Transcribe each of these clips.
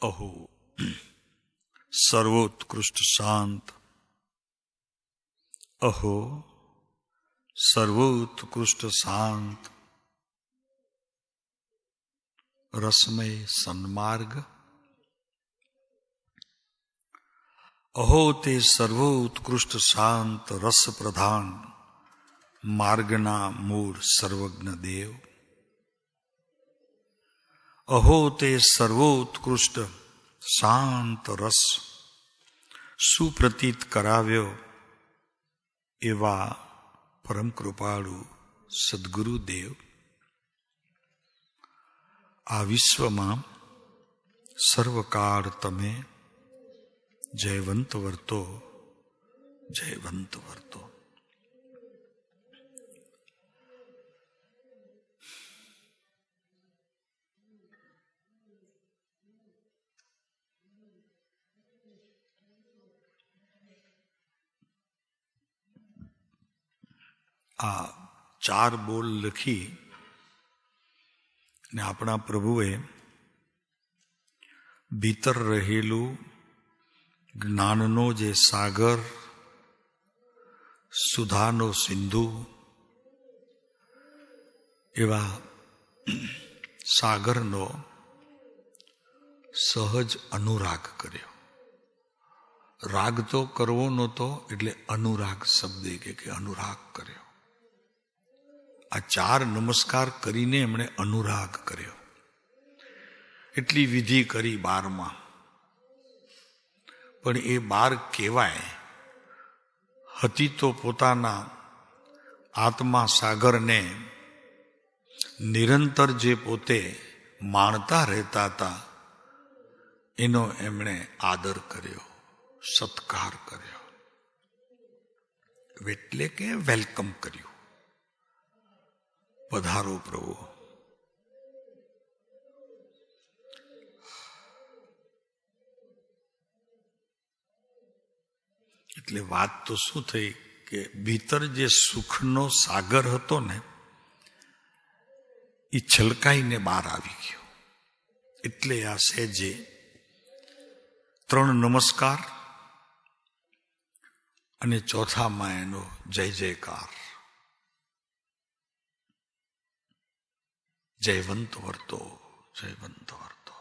अहो सर्वोत्कृष्ट शांत, अहो सर्वोत्कृष्ट शांत रसमय सन्मार्ग, अहो ते सर्वोत्कृष्ट शांत रस प्रधान मार्गना मूળ સર્વજ્ઞ દેવ, अहो ते सर्वोत्कृष्ट शांत रस सुप्रतीत कराव्यो एवा परम कृपाळु सद्गुरुदेव। आ विश्वमां सर्वकाळ तमे जयवंत वर्तो, जयवंत वर्तो। आ चार बोल लखी ने अपना प्रभुए भीतर रहेलू ज्ञाननो जे सागर, सुधानो सिंधु एवा सागरनो सहज अनुराग कर्यो। राग तो करवो नहोतो એટલે अनुराग शब्द के अनुराग कर्यो। आ चार नमस्कार करीने एमणे अनुराग कर्यो। એટલી વિધિ કરી 12માં, પણ એ 12 કહેવાય હતી તો પોતાના આત્મા સાગરને નિરંતર જે પોતે માણતા રહેતા હતા એનો એમણે આદર કર્યો, સત્કાર કર્યો, એટલે કે વેલકમ કર્યું। પધારો પ્રભુ। એટલે વાત તો શું થઈ કે ભીતર જે સુખનો સાગર હતો ને એ છલકાઈને બહાર આવી ગયો। એટલે આ સહેજે 3 નમસ્કાર અને ચોથામાં એનો જય જયકાર। જયવંત વર્તો, જયવંત વર્તો।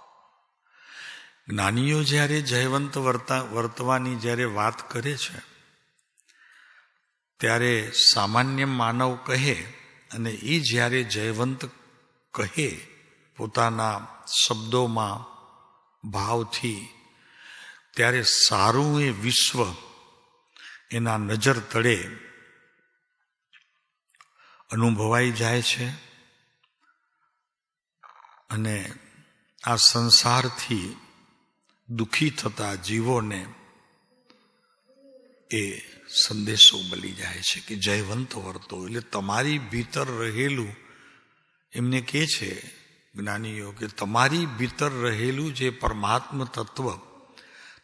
જ્ઞાનીઓ જ્યારે જયવંત વર્તવાની જ્યારે વાત કરે છે ત્યારે સામાન્ય માનવ કહે અને એ જ્યારે જયવંત કહે પોતાના શબ્દોમાં ભાવથી, ત્યારે સારું એ વિશ્વ એના નજર તળે અનુભવાઈ જાય છે અને આ સંસારથી દુઃખી થતા જીવોને એ સંદેશો મળી જાય છે કે જયવંત વર્તો। એટલે તમારી ભીતર રહેલું, એમને કહે છે જ્ઞાનીઓ કે તમારી ભીતર રહેલું જે પરમાત્મ તત્વ,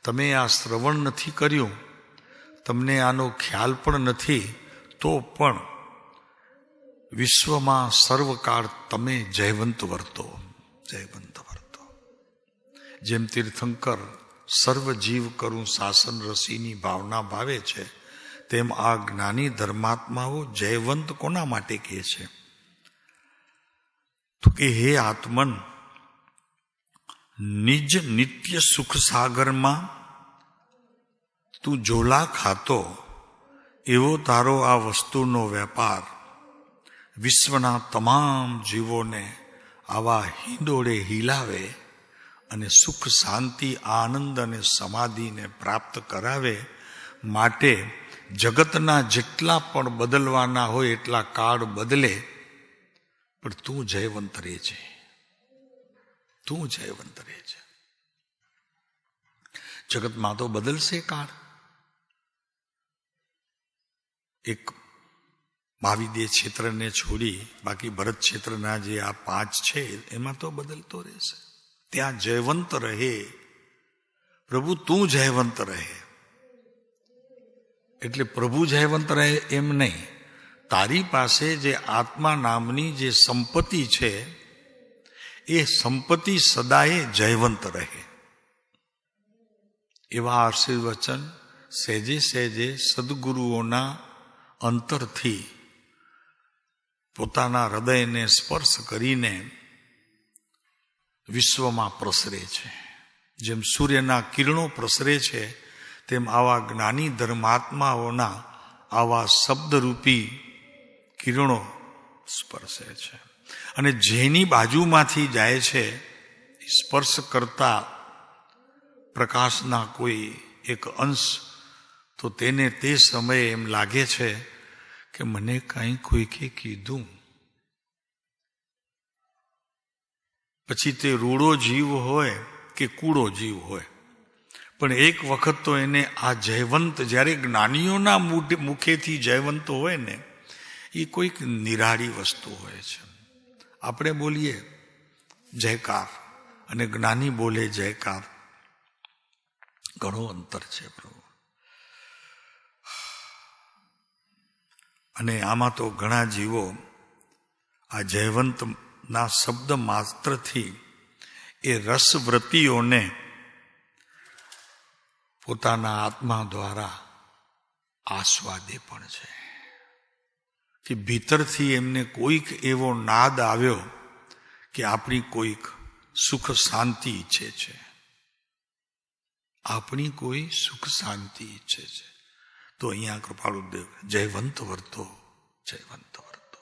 તમે આ શ્રવણ નથી કર્યું, તમને આનો ખ્યાલ પણ નથી, તો પણ વિશ્વમાં સર્વકાળ તમે જયવંત વર્તો, જયવંત વર્તો। જેમ તીર્થંકર સર્વ જીવ કરું શાસન રસીની ભાવના ભાવે છે, તેમ આ જ્ઞાની ધર્માત્માઓ જયવંત કોના માટે કહે છે? તો કે હે આત્મન, નિજ નિત્ય સુખ સાગરમાં તું ઝોલા ખાતો એવો તારો આ વસ્તુનો વેપાર વિશ્વના તમામ જીવોને આવા હિંડોળે હિલાવે અને સુખ શાંતિ આનંદ અને સમાધિને પ્રાપ્ત કરાવે, માટે જગતના જેટલા પણ બદલવાના હોય એટલા કાળ બદલે, પણ તું જયવંત રહે છે, તું જયવંત રહે છે। જગતમાં તો બદલશે કાળ, એક મહાવિદ્ય ક્ષેત્રને છોડી બાકી ભરત ક્ષેત્રના જે આ 5 છે એમાં તો બદલતો રહેશે। ત્યાં જયવંત રહે પ્રભુ, તું જયવંત રહે। એટલે પ્રભુ જયવંત રહે એમ નહીં, તારી પાસે જે આત્મા નામની જે સંપત્તિ છે એ સંપત્તિ સદાય જયવંત રહે। એવા આશીર્વચન સહેજે સહેજે સદગુરુઓના અંતરથી પોતાના હૃદયને સ્પર્શ કરીને વિશ્વમાં પ્રસરે છે. જેમ સૂર્યના કિરણો પ્રસરે છે તેમ આવા જ્ઞાની ધર્માત્માઓના આવા શબ્દરૂપી કિરણો સ્પર્શે છે. અને જેની બાજુમાંથી જાય છે સ્પર્શ કરતા પ્રકાશના કોઈ એક અંશ, તો તેને તે સમયે એમ લાગે છે કે મને કાંઈ કોઈકે કીધું. પછી તે રૂડો જીવ હોય કે કૂડો જીવ હોય, પણ એક વખત તો એને આ જયવંત, જ્યારે જ્ઞાનીઓના મુખેથી જયવંત હોય ને, એ કોઈક નિરાળી વસ્તુ હોય છે. આપણે બોલીએ જયકાર અને જ્ઞાની બોલે જયકાર, ઘણો અંતર છે પ્રભુ. અને આમાં તો ઘણા જીવો આ જયવંતના શબ્દ માત્રથી એ રસવ્રતિઓને પોતાના આત્મા દ્વારા આસ્વાદે પણ છે કે ભીતરથી એમને કોઈક એવો નાદ આવ્યો કે આપણી કોઈક સુખ શાંતિ ઈચ્છે છે, આપણી કોઈ સુખ શાંતિ ઈચ્છે છે. તો અહીંયા કૃપાળુદેવ જયવંત વર્તો, જયવંત વર્તો.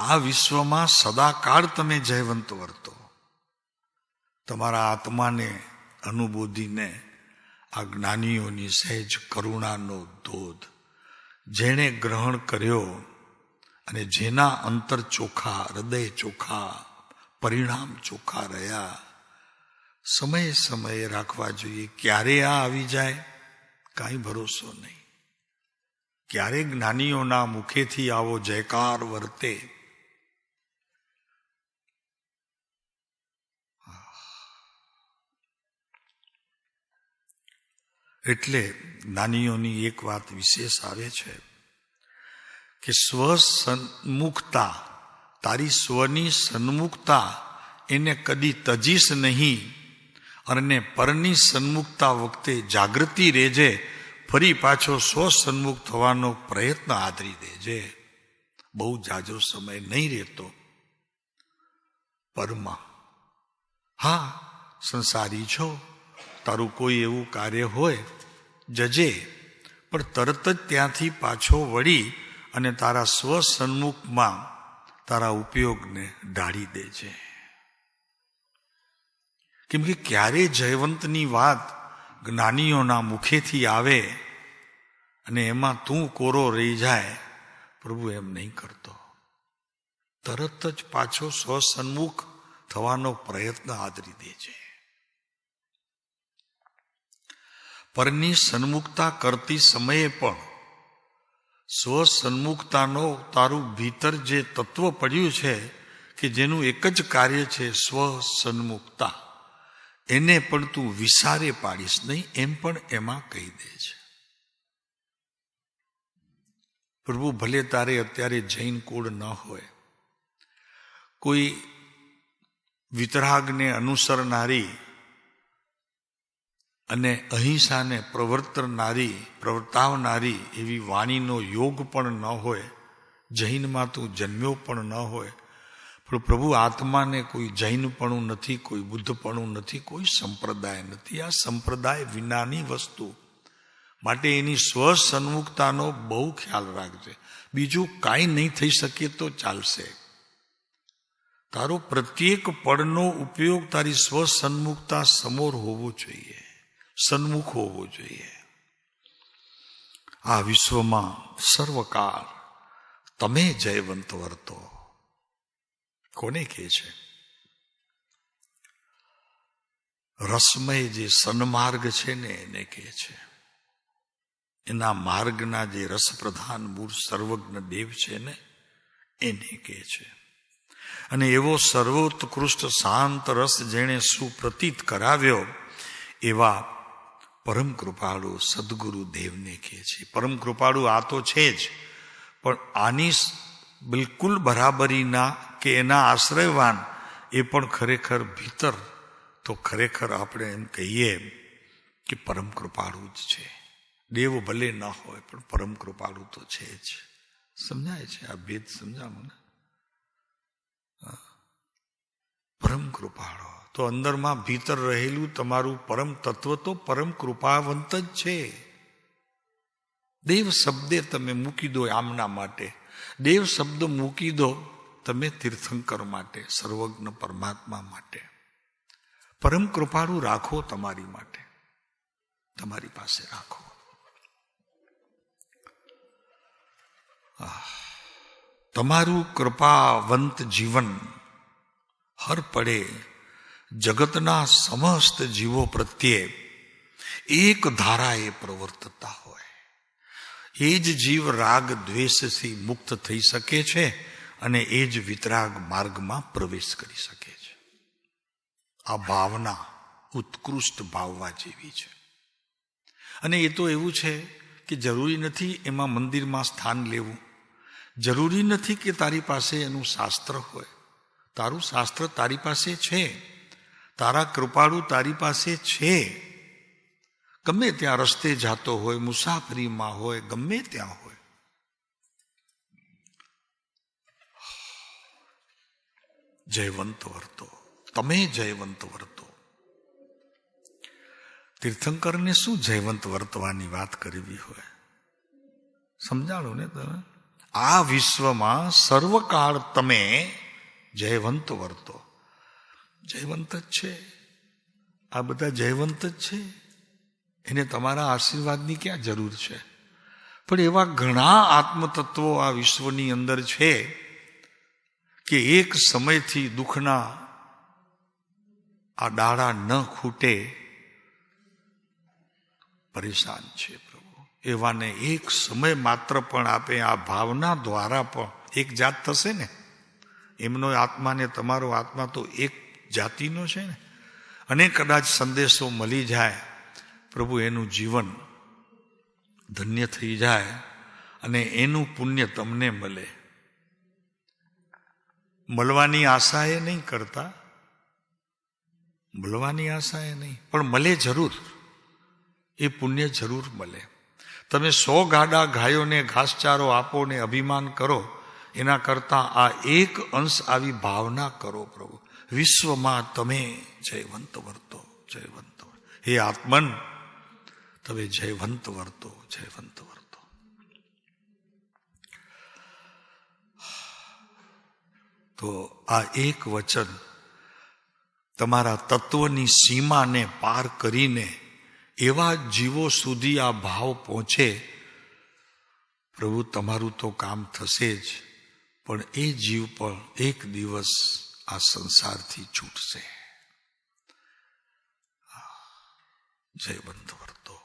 આ વિશ્વમાં સદાકાળ તમે જયવંત વર્તો. તમારા આત્માને અનુબોધીને આ જ્ઞાનીઓની સહેજ કરુણાનો ધોધ જેણે ગ્રહણ કર્યો અને જેના અંતર ચોખ્ખા, હૃદય ચોખ્ખા, પરિણામ ચોખ્ખા રહ્યા, સમયે સમયે રાખવા જોઈએ. ક્યારે આ આવી જાય કાંઈ ભરોસો નહીં. ક્યારે જ્ઞાનીઓના મુખેથી આવો જયકાર વર્તે. એટલે જ્ઞાનીઓની એક વાત વિશેષ આવે છે કે સ્વ સન્મુખતા, તારી સ્વની સન્મુખતા એને કદી તજીશ નહીં, અને પરની સન્મુખતા વખતે જાગૃતિ રહેજે. ફરી પાછો સ્વ સન્મુખ થવાનો પ્રયત્ન આદરી દેજે. બહુ જાજો સમય નહીં રહેતો પરમાં. હા, સંસારી છો, તારું કોઈ એવું કાર્ય હોય જજે, પણ તરત જ ત્યાંથી પાછો વળી અને તારા સ્વ સન્મુખમાં તારા ઉપયોગને ઢાળી દેજે. કેમ કે ક્યારે જયવંતની વાત જ્ઞાનીઓના મુખેથી આવે અને એમાં તું કોરો રહી જાય, પ્રભુ એમ નહીં કરતો. તરત જ પાછો સ્વસન્મુખ થવાનો પ્રયત્ન આદરી દે છે. પરની સન્મુખતા કરતી સમયે પણ સ્વસન્મુખતાનો તારું ભીતર જે તત્વ પડ્યું છે કે જેનું એક જ કાર્ય છે સ્વસન્મુખતા, એને પણ તું વિસારે પાડીશ નહીં, એમ પણ એમાં કહી દે છે. પ્રભુ ભલે તારે અત્યારે જૈન કુળ ન હોય, કોઈ વિતરાગને અનુસરનારી અને અહિંસાને પ્રવર્તાવનારી એવી વાણીનો યોગ પણ ન હોય, જૈનમાં તું જન્મ્યો પણ ન હોય, પણ પ્રભુ આત્માને કોઈ જૈનપણું નથી, કોઈ બુદ્ધપણું નથી, કોઈ સંપ્રદાય નથી. આ સંપ્રદાય વિનાની વસ્તુ. માટે એની સ્વસન્મુખતાનો બહુ ખ્યાલ રાખજે. બીજું કાંઈ નહીં થઈ શકે તો ચાલશે. તારો પ્રત્યેક પળનો ઉપયોગ તારી સ્વસન્મુખતા સમોર હોવો જોઈએ, સન્મુખ હોવો જોઈએ. આ વિશ્વમાં સર્વકાળ તમે જયવંત વર્તો. કોને કહે છે? રસમય જે સન્માર્ગ છે ને એને કહે છે. એના માર્ગના જે રસપ્રધાન મૂળ સર્વજ્ઞ દેવ છે ને એને કહે છે. અને એવો સર્વોત્કૃષ્ટ શાંત રસ જેણે સુપ્રતીત કરાવ્યો એવા પરમ કૃપાળુ સદગુરુ દેવને કહે છે. પરમ કૃપાળુ આ તો છે જ, પણ આની બિલકુલ બરાબરીના કે એના આશ્રયવાન એ પણ ખરેખર ભીતર તો ખરેખર આપણે એમ કહીએ કે પરમ કૃપાળુ જ છે. દેવ ભલે ન હોય પણ પરમ કૃપાળુ તો છે જ. સમજાય છે આ ભેદ? સમજાવો ને. પરમ કૃપાળો તો અંદરમાં ભીતર રહેલું તમારું પરમ તત્વ તો પરમ કૃપાવંત જ છે. દેવ શબ્દે તમે મૂકી દો આમના માટે, દેવ શબ્દ મૂકી દો તમે તીર્થંકર માટે, સર્વજ્ઞ પરમાત્મા માટે. પરમ કૃપાળુ રાખો તમારી માટે, તમારી પાસે રાખો. તમારું કૃપાવંત જીવન હર પડે જગતના સમસ્ત જીવો પ્રત્યે એક ધારાએ પ્રવર્તતા હોય. એ જ જીવ રાગ દ્વેષથી મુક્ત થઈ શકે છે અને એ જ વિતરાગ માર્ગમાં પ્રવેશ કરી શકે છે. આ ભાવના ઉત્કૃષ્ટ ભાવવા જેવી છે. અને એ તો એવું છે કે જરૂરી નથી એમાં મંદિરમાં સ્થાન લેવું, જરૂરી નથી કે તારી પાસે એનું શાસ્ત્ર હોય. તારું શાસ્ત્ર તારી પાસે છે, તારા કૃપાળુ તારી પાસે છે. ગમે ત્યાં રસ્તે જાતો હોય, મુસાફરીમાં હોય, ગમે ત્યાં હોય. જયવંત વર્તો, તમે જયવંત વર્તો. તીર્થંકરને શું જયવંત વર્તવાની વાત કરવી હોય? સમજાણું ને તમે? આ વિશ્વમાં સર્વકાળ તમે જયવંત વર્તો. જયવંત જ છે, આ બધા જયવંત જ છે. એને તમારા આશીર્વાદની ક્યાં જરૂર છે? પણ એવા ઘણા આત્મતત્વો આ વિશ્વની અંદર છે કે એક સમયથી દુઃખના આ ડાળા ન ખૂટે પરેશાન છે પ્રભુ. એવાને એક સમય માત્ર પણ આપે આ ભાવના દ્વારા પણ એક જાત થશે ને. એમનો આત્મા ને તમારો આત્મા તો એક જાતિનો છે ને. અને કદાચ સંદેશો મળી જાય, પ્રભુ એનું જીવન ધન્ય થઈ જાય અને એનું પુણ્ય તમને મળે. મળવાની આશાએ નહીં કરતા, મળવાની આશાએ નહીં, પણ મળે જરૂર. એ પુણ્ય જરૂર મળે. તમે 100 ગાડા ગાયોને ઘાસચારો આપો ને અભિમાન કરો, એના કરતા આ એક અંશ આવી ભાવના કરો પ્રભુ. વિશ્વમાં તમે જયવંત વર્તો, જયવંત વર્તો. હે આત્મન, તમે જયવંત વર્તો, જયવંત વર્તો. તો આ એક વચન તમારા તત્વની સીમાને પાર કરીને એવા જીવો સુધી આ ભાવ પહોંચે, પ્રભુ તમારું તો કામ થશે જ, પણ એ જીવ પણ એક દિવસ આ સંસારથી છૂટશે. જયવંત વર્તો.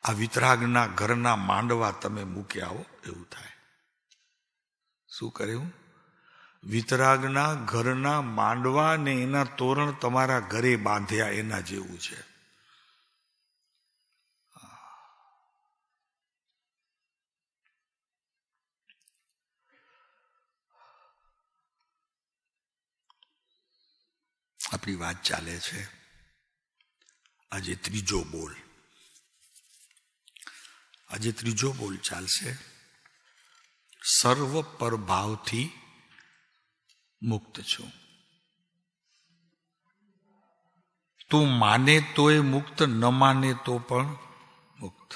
આ વિતરાગના ઘરના માંડવા તમે મૂકી આવો એવું થાય. શું કર્યું? વિતરાગના ઘરના માંડવા ને એના તોરણ તમારા ઘરે બાંધ્યા એના જેવું છે. આપણી વાત ચાલે છે. આજે ત્રીજો બોલ, આજે ત્રીજો બોલ ચાલશે. સર્વ પરભાવથી મુક્ત છું. તું માને તોય મુક્ત, ન માને તો પણ મુક્ત.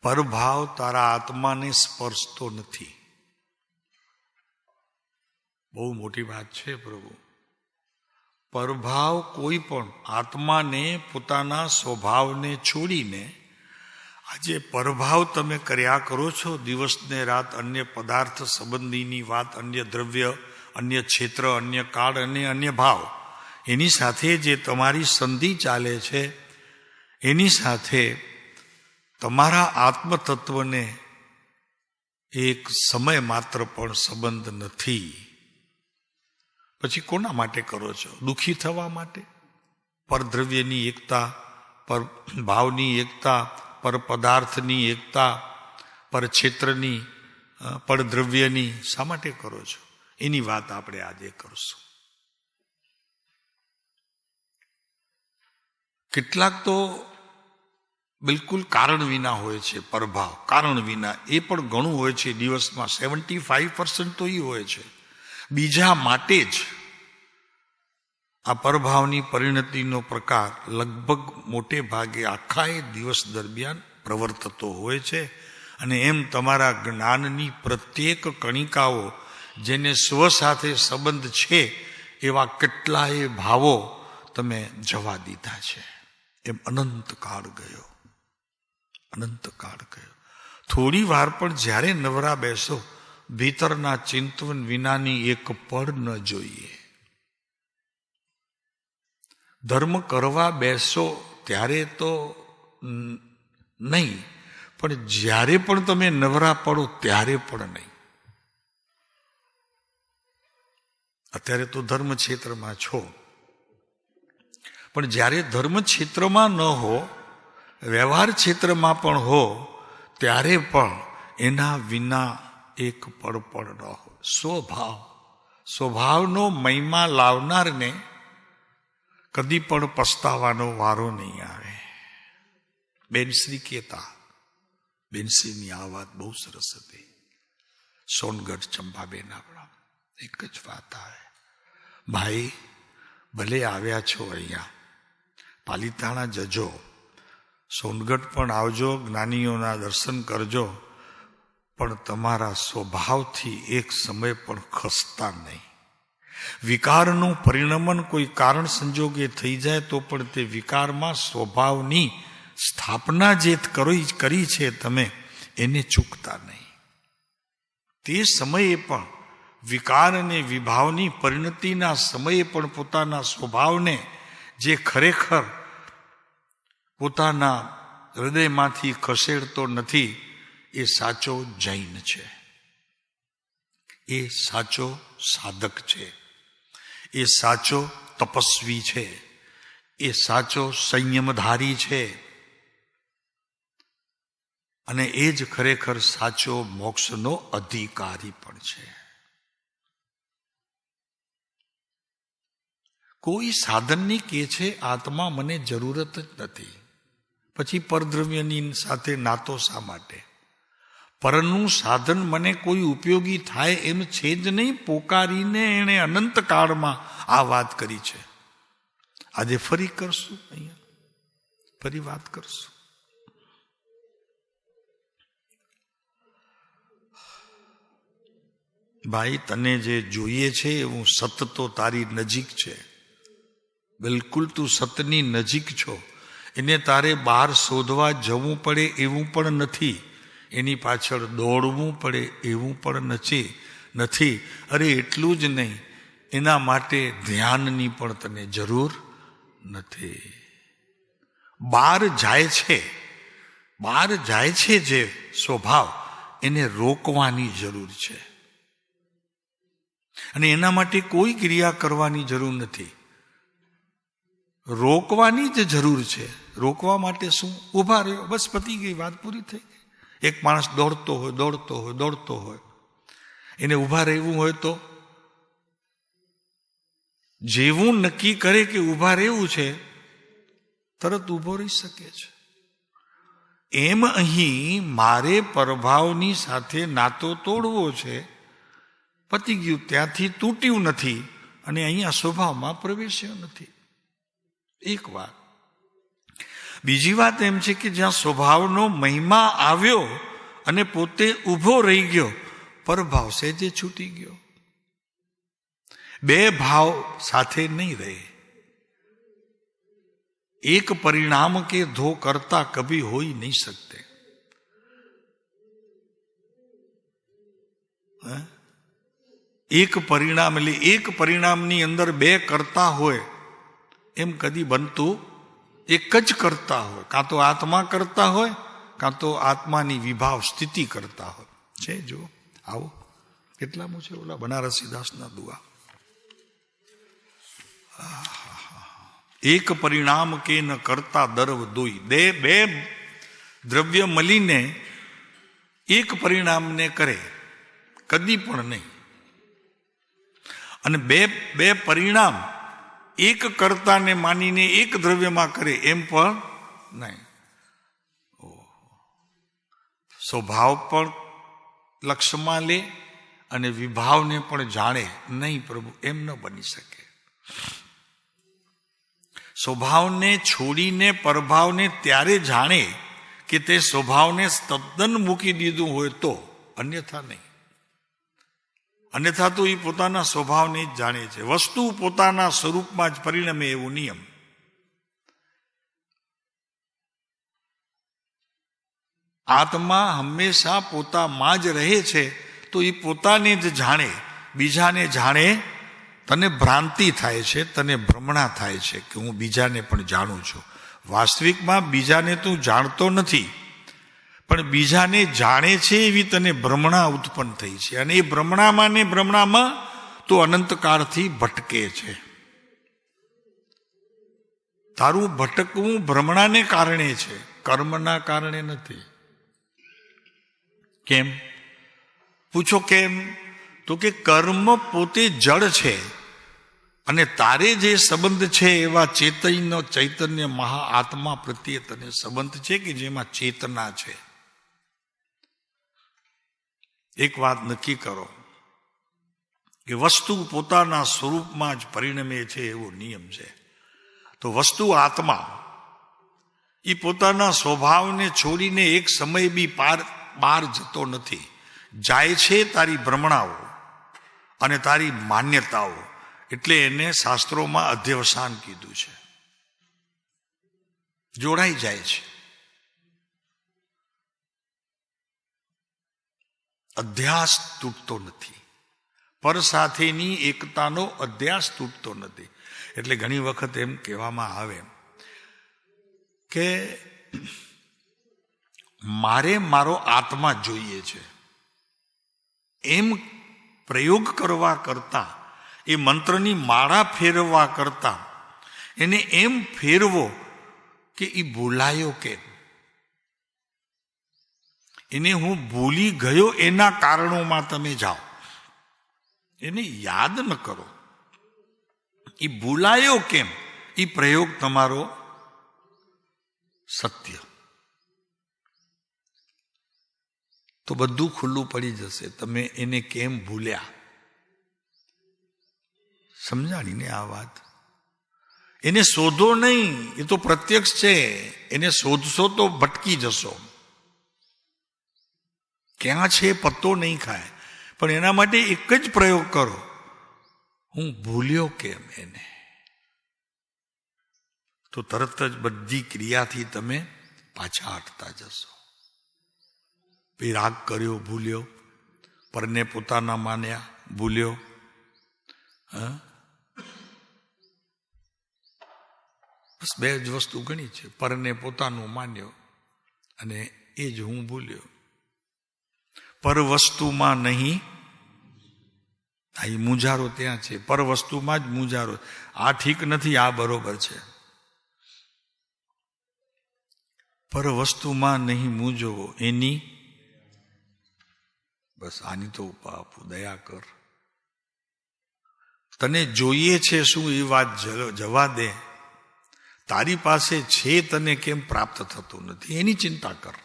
પરભાવ તારા આત્માને સ્પર્શતો નથી. બહુ મોટી વાત છે પ્રભુ. પરભાવ કોઈ પણ આત્માને પોતાના સ્વભાવને છોડીને આજે પરભાવ તમે કર્યા કરો છો. દિવસ ને રાત અન્ય પદાર્થ સંબંધીની વાત, અન્ય દ્રવ્ય, અન્ય ક્ષેત્ર, અન્ય કાળ અને અન્ય ભાવ, એની સાથે જે તમારી સંધિ ચાલે છે, એની સાથે તમારા આત્મતત્વને એક સમય માત્ર પણ સંબંધ નથી. પછી કોના માટે કરો છો? દુઃખી થવા માટે? પર દ્રવ્યની એકતા, પર ભાવની એકતા, પર પદાર્થની એકતા, પર ક્ષેત્રની, પર દ્રવ્યની શા માટે કરો છો? એની વાત આપણે આજે કરશું. કેટલાક તો બિલકુલ કારણ વિના હોય છે, પ્રભાવ કારણ વિના, એ પણ ઘણું હોય છે દિવસમાં. 75% તો એ હોય છે બીજા માટે જ. આ પ્રભાવની પરિણતિનો પ્રકાર લગભગ મોટે ભાગે આખા દિવસ દરમિયાન પ્રવર્તતો હોય છે. અને એમ તમારા જ્ઞાનની પ્રત્યેક કણિકાઓ જેને સ્વ સાથે સંબંધ છે એવા કેટલાય ભાવો તમે જવા દીધા છે. એમ અનંતકાળ ગયો, અનંતકાળ ગયો. થોડી વાર પણ જ્યારે નવરા બેસો, ભીતરના ચિંતન વિનાની એક પળ ન જોઈએ. ધર્મ કરવા બેસો ત્યારે તો નહીં, પણ જ્યારે પણ તમે નવરા પડો ત્યારે પણ નહીં. અત્યારે તો ધર્મ ક્ષેત્રમાં છો, પણ જ્યારે ધર્મ ક્ષેત્રમાં ન હો, વ્યવહાર ક્ષેત્રમાં પણ હો, ત્યારે પણ એના વિના એક પળ પણ ન હો. સ્વભાવનો મહિમા લાવનારને કદી પણ પસ્તાવાનો વારો નહીં આવે. બેનશ્રી કહેતા, બેનશ્રીની આ વાત બહુ સરસ હતી. સોનગઢ ચંપાબેન આપણા એક જ વાત આવે, ભાઈ ભલે આવ્યા છો અહીંયા, પાલિતાણા જજો, સોનગઢ પણ આવજો, જ્ઞાનીઓના દર્શન કરજો, પણ તમારા સ્વભાવથી એક સમય પણ ખસતા નહીં. વિકારનું પરિણમન કોઈ કારણ સંજોગે થઈ જાય તો પણ તે વિકારમાં સ્વભાવની સ્થાપના જે કરી છે તમે, એને ચૂકતા નહીં. તે સમયે પણ વિકાર અને વિભાવની પરિણતિના સમયે પણ પોતાના સ્વભાવને જે ખરેખર પોતાના હૃદયમાંથી ખસેડતો નથી, એ સાચો જૈન છે, એ સાચો સાધક છે, એ સાચો તપસ્વી છે, એ સાચો સંયમધારી છે, અને એ જ ખરેખર સાચો મોક્ષનો અધિકારી પણ છે. કોઈ સાધનની કે છે આત્મા મને જરૂરત જ નથી, પછી પરદ્રવ્યની સાથે નાતો શા માટે? પરનું સાધન મને કોઈ ઉપયોગી થાય એમ છે જ નહીં. પોકારીને એણે અનંતકાળમાં આ વાત કરી છે. આજે ફરી કરશું, અહીંયા ફરી વાત કરશું. ભાઈ તને જે જોઈએ છે એવું સત તો તારી નજીક છે, બિલકુલ તું સતની નજીક છો. એને તારે બહાર શોધવા જવું પડે એવું પણ નથી, એની પાછળ દોડવું પડે એવું પણ નથી. અરે એટલું જ નહીં, એના માટે ધ્યાનની પણ તને જરૂર નથી. બહાર જાય છે જે સ્વભાવ, એને રોકવાની જરૂર છે. અને એના માટે કોઈ ક્રિયા કરવાની જરૂર નથી, રોકવાની જ જરૂર છે. રોકવા માટે શું? ઊભા રહ્યો, બસ પતી ગઈ, વાત પૂરી થઈ ગઈ. એક માણસ દોડતો હોય, એને ઊભા રહેવું હોય તો જેવું નક્કી કરે કે ઊભા રહેવું છે, તરત ઊભો રહી શકે છે. એમ અહીં મારે પ્રભાવની સાથે નાતો તોડવો છે, પતી ગયું, ત્યાંથી તૂટ્યું નથી, અને અહીંયા સ્વભાવમાં પ્રવેશ્યો નથી. એક વાત. બીજી વાત એમ છે કે જ્યાં સ્વભાવનો મહિમા આવ્યો અને પોતે ઊભો રહી ગયો, પરભાવ સહેજે છૂટી ગયો. બે ભાવ સાથે નહીં રહે. એક પરિણામ કે ધો કરતા કભી हो ही नहीं सकते. એક પરિણામ એટલે એક પરિણામની અંદર બે કરતા હોય એમ કદી બનતું. એક જ કરતા હોય, કાં તો આત્મા કરતા હોય, કાં તો આત્માની વિભાવ સ્થિતિ કરતા હોય છે. જો આવો કેટલામું છે ઓલા બનારસીદાસના દુઆ. એક પરિણામ કે ન કરતા દર્વ દોઈ. બે દ્રવ્ય મળીને એક પરિણામને કરે, કદી પણ નહીં. અને બે પરિણામ એક કર્તાને માનીને એક દ્રવ્યમાં કરે એમ પણ નહીં. સ્વભાવ પણ લક્ષ્યમાં લે અને વિભાવને પણ જાણે નહીં પ્રભુ, એમ ન બની શકે. સ્વભાવને છોડીને પરભાવને ત્યારે જાણે કે તે સ્વભાવને તદ્દન મૂકી દીધું હોય તો, અન્યથા નહીં. અન્યથા તો એ પોતાના સ્વભાવને જ જાણે છે. વસ્તુ પોતાના સ્વરૂપમાં જ પરિણમે એવો નિયમ. આત્મા હંમેશા પોતામાં જ રહે છે, તો એ પોતાને જ જાણે, બીજાને જાણે. તને ભ્રાંતિ થાય છે, તને ભ્રમણા થાય છે કે હું બીજાને પણ જાણું છું. વાસ્તવિકમાં બીજાને તું જાણતો નથી, પણ બીજાને જાણે છે એવી તને ભ્રમણા ઉત્પન્ન થઈ છે. અને એ ભ્રમણામાં ને ભ્રમણામાં તો અનંતકાળથી ભટકે છે. તારું ભટકવું ભ્રમણાને કારણે છે, કર્મના કારણે નથી. કેમ? પૂછો કેમ? તો કે કર્મ પોતે જડ છે અને તારે જે સંબંધ છે એવા ચૈતન્ય મહા આત્મા પ્રત્યે તને સંબંધ છે કે જેમાં ચેતના છે. એક વાત નક્કી કરો કે વસ્તુ પોતાના સ્વરૂપમાં જ પરિણમે છે એવો નિયમ છે. તો વસ્તુ આત્મા એ પોતાના સ્વભાવને છોડીને એક સમય બી બહાર જતો નથી. જાય છે તારી ભ્રમણાઓ અને તારી માન્યતાઓ, એટલે એને શાસ્ત્રોમાં અધ્યવસાન કીધું છે. જોડાઈ જાય છે. અધ્યાસ તૂટતો નથી. પર સાથેની એકતાનો અધ્યાસ તૂટતો નથી. એટલે ઘણી વખત એમ કહેવામાં આવે કે મારે મારો આત્મા જોઈએ છે, એમ પ્રયોગ કરવા કરતા, એ મંત્રની માળા ફેરવવા કરતા એને એમ ફેરવો કે એ ભૂલાયો કેમ, એને હું ભૂલી ગયો એના કારણોમાં તમે જાઓ. એને યાદ ન કરો. એ ભૂલાયો કેમ, એ પ્રયોગ તમારો સત્ય. તો બધું ખુલ્લું પડી જશે. તમે એને કેમ ભૂલ્યા, સમજાણીને આ વાત. એને શોધો નહીં, એ તો પ્રત્યક્ષ છે. એને શોધશો તો ભટકી જશો. ક્યાં છે પત્તો નહીં ખાય. પણ એના માટે એક જ પ્રયોગ કરો, હું ભૂલ્યો કેમ એને. તો તરત જ બધી ક્રિયાથી તમે પાછા હટતા જશો. રાગ કર્યો, ભૂલ્યો. પરને પોતાના માન્યા, ભૂલ્યો. બસ બે જ વસ્તુ ઘણી છે, પરને પોતાનું માન્યો અને એ જ હું ભૂલ્યો. પર વસ્તુમાં નહીં, આ મૂંઝારો ત્યાં છે. પર વસ્તુમાં જ મૂંઝારો. આ ઠીક નથી, આ બરોબર છે. પર વસ્તુમાં નહીં મૂંઝો એની, બસ આની તો બાપુ દયા કર. તને જોઈએ છે શું એ વાત જવા દે. તારી પાસે છે, તને કેમ પ્રાપ્ત થતું નથી એની ચિંતા કર.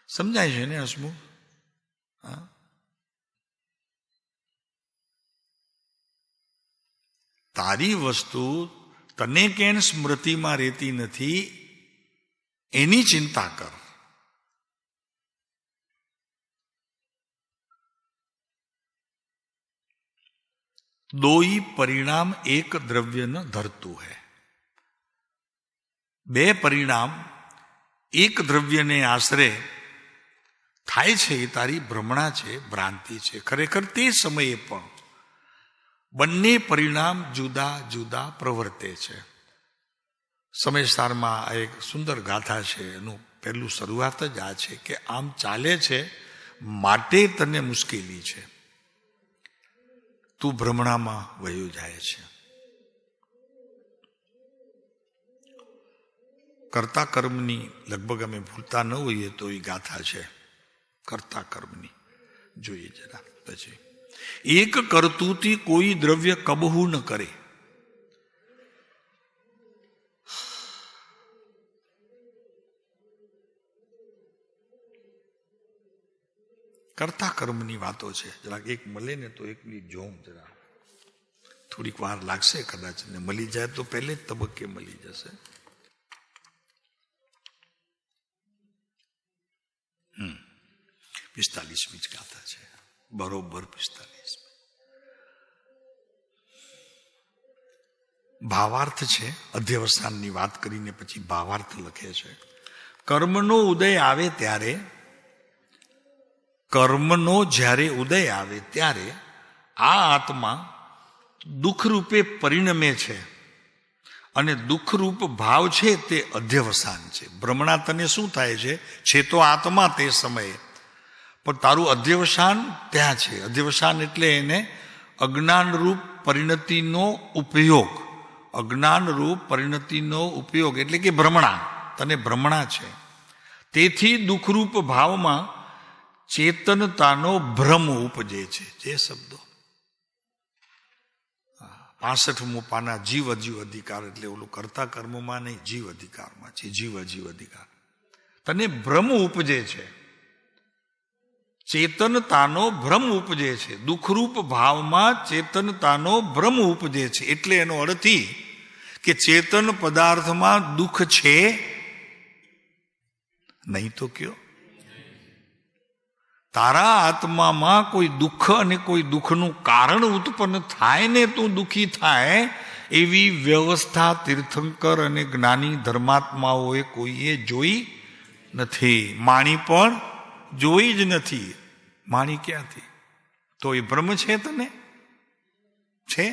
સમજાય છે ને હસમુખ? તારી વસ્તુ તને કેમ સ્મૃતિમાં રહેતી નથી એની ચિંતા કર. दो ही परिणाम एक द्रव्य न धरतु है. બે પરિણામ એક દ્રવ્યને આશરે થાય છે એ તારી ભ્રમણા છે, ભ્રાંતિ છે. ખરેખર તે સમયે પણ બંને પરિણામ જુદા જુદા પ્રવર્તે છે. સમયસારમાં આ એક સુંદર ગાથા છે. એનું પહેલું શરૂઆત જ આ છે કે આમ ચાલે છે માટે તને મુશ્કેલી છે, તું ભ્રમણામાં વયો જાય છે. કર્તા કર્મની લગભગ અમે ભૂલતા ન હોઈએ તો એ ગાથા છે કર્તા કર્મની. જોઈએ જરા પછી. એક કરતુંથી કોઈ દ્રવ્ય કબહુ ન કરે. કરતા કર્મની વાતો છે. જરાક એક મળે ને તો એકની જોમ જરા થોડીક વાર લાગશે કદાચ, ને મળી જાય તો પહેલે જ તબક્કે મળી જશે. 45મી જ ગાથા છે, બરોબર 45. ભાવાર્થ છે. અધ્યવસાનની વાત કરીને પછી ભાવાર્થ લખે છે. કર્મનો ઉદય આવે ત્યારે, કર્મનો જ્યારે ઉદય આવે ત્યારે આ આત્મા દુઃખરૂપે પરિણમે છે, અને દુઃખરૂપ ભાવ છે તે અધ્યવસાન છે. ભ્રમણા તને શું થાય છે તો આત્મા તે સમયે, પણ તારું અધ્યવસાન ત્યાં છે. અધ્યવસાન એટલે એને અજ્ઞાનરૂપ પરિણતિનો ઉપયોગ. અજ્ઞાનરૂપ પરિણતિનો ઉપયોગ એટલે કે ભ્રમણા, તને ભ્રમણા છે. તેથી દુઃખરૂપ ભાવમાં ચેતનતાનો ભ્રમ ઉપજે છે. જે શબ્દો 65મું પાના જીવ અજીવ અધિકાર, એટલે ઓલું કરતા કર્મમાં નહીં, જીવ અધિકારમાં છે. જીવ અજીવ અધિકાર. તને ભ્રમ ઉપજે છે, ચેતનતાનો ભ્રમ ઉપજે છે. દુઃખરૂપ ભાવમાં ચેતનતાનો ભ્રમ ઉપજે છે. એટલે એનો અર્થ કે ચેતન પદાર્થમાં દુઃખ છે નહીં તો કયો? તારા આત્મામાં કોઈ દુઃખ અને કોઈ દુઃખનું કારણ ઉત્પન્ન થાય ને તું દુઃખી થાય, એવી વ્યવસ્થા તીર્થંકર અને જ્ઞાની ધર્માત્માઓએ કોઈએ જોઈ નથી. માણી પણ જોઈ જ નથી. માણી ક્યાંથી? તો એ ભ્રમ છે તને છે.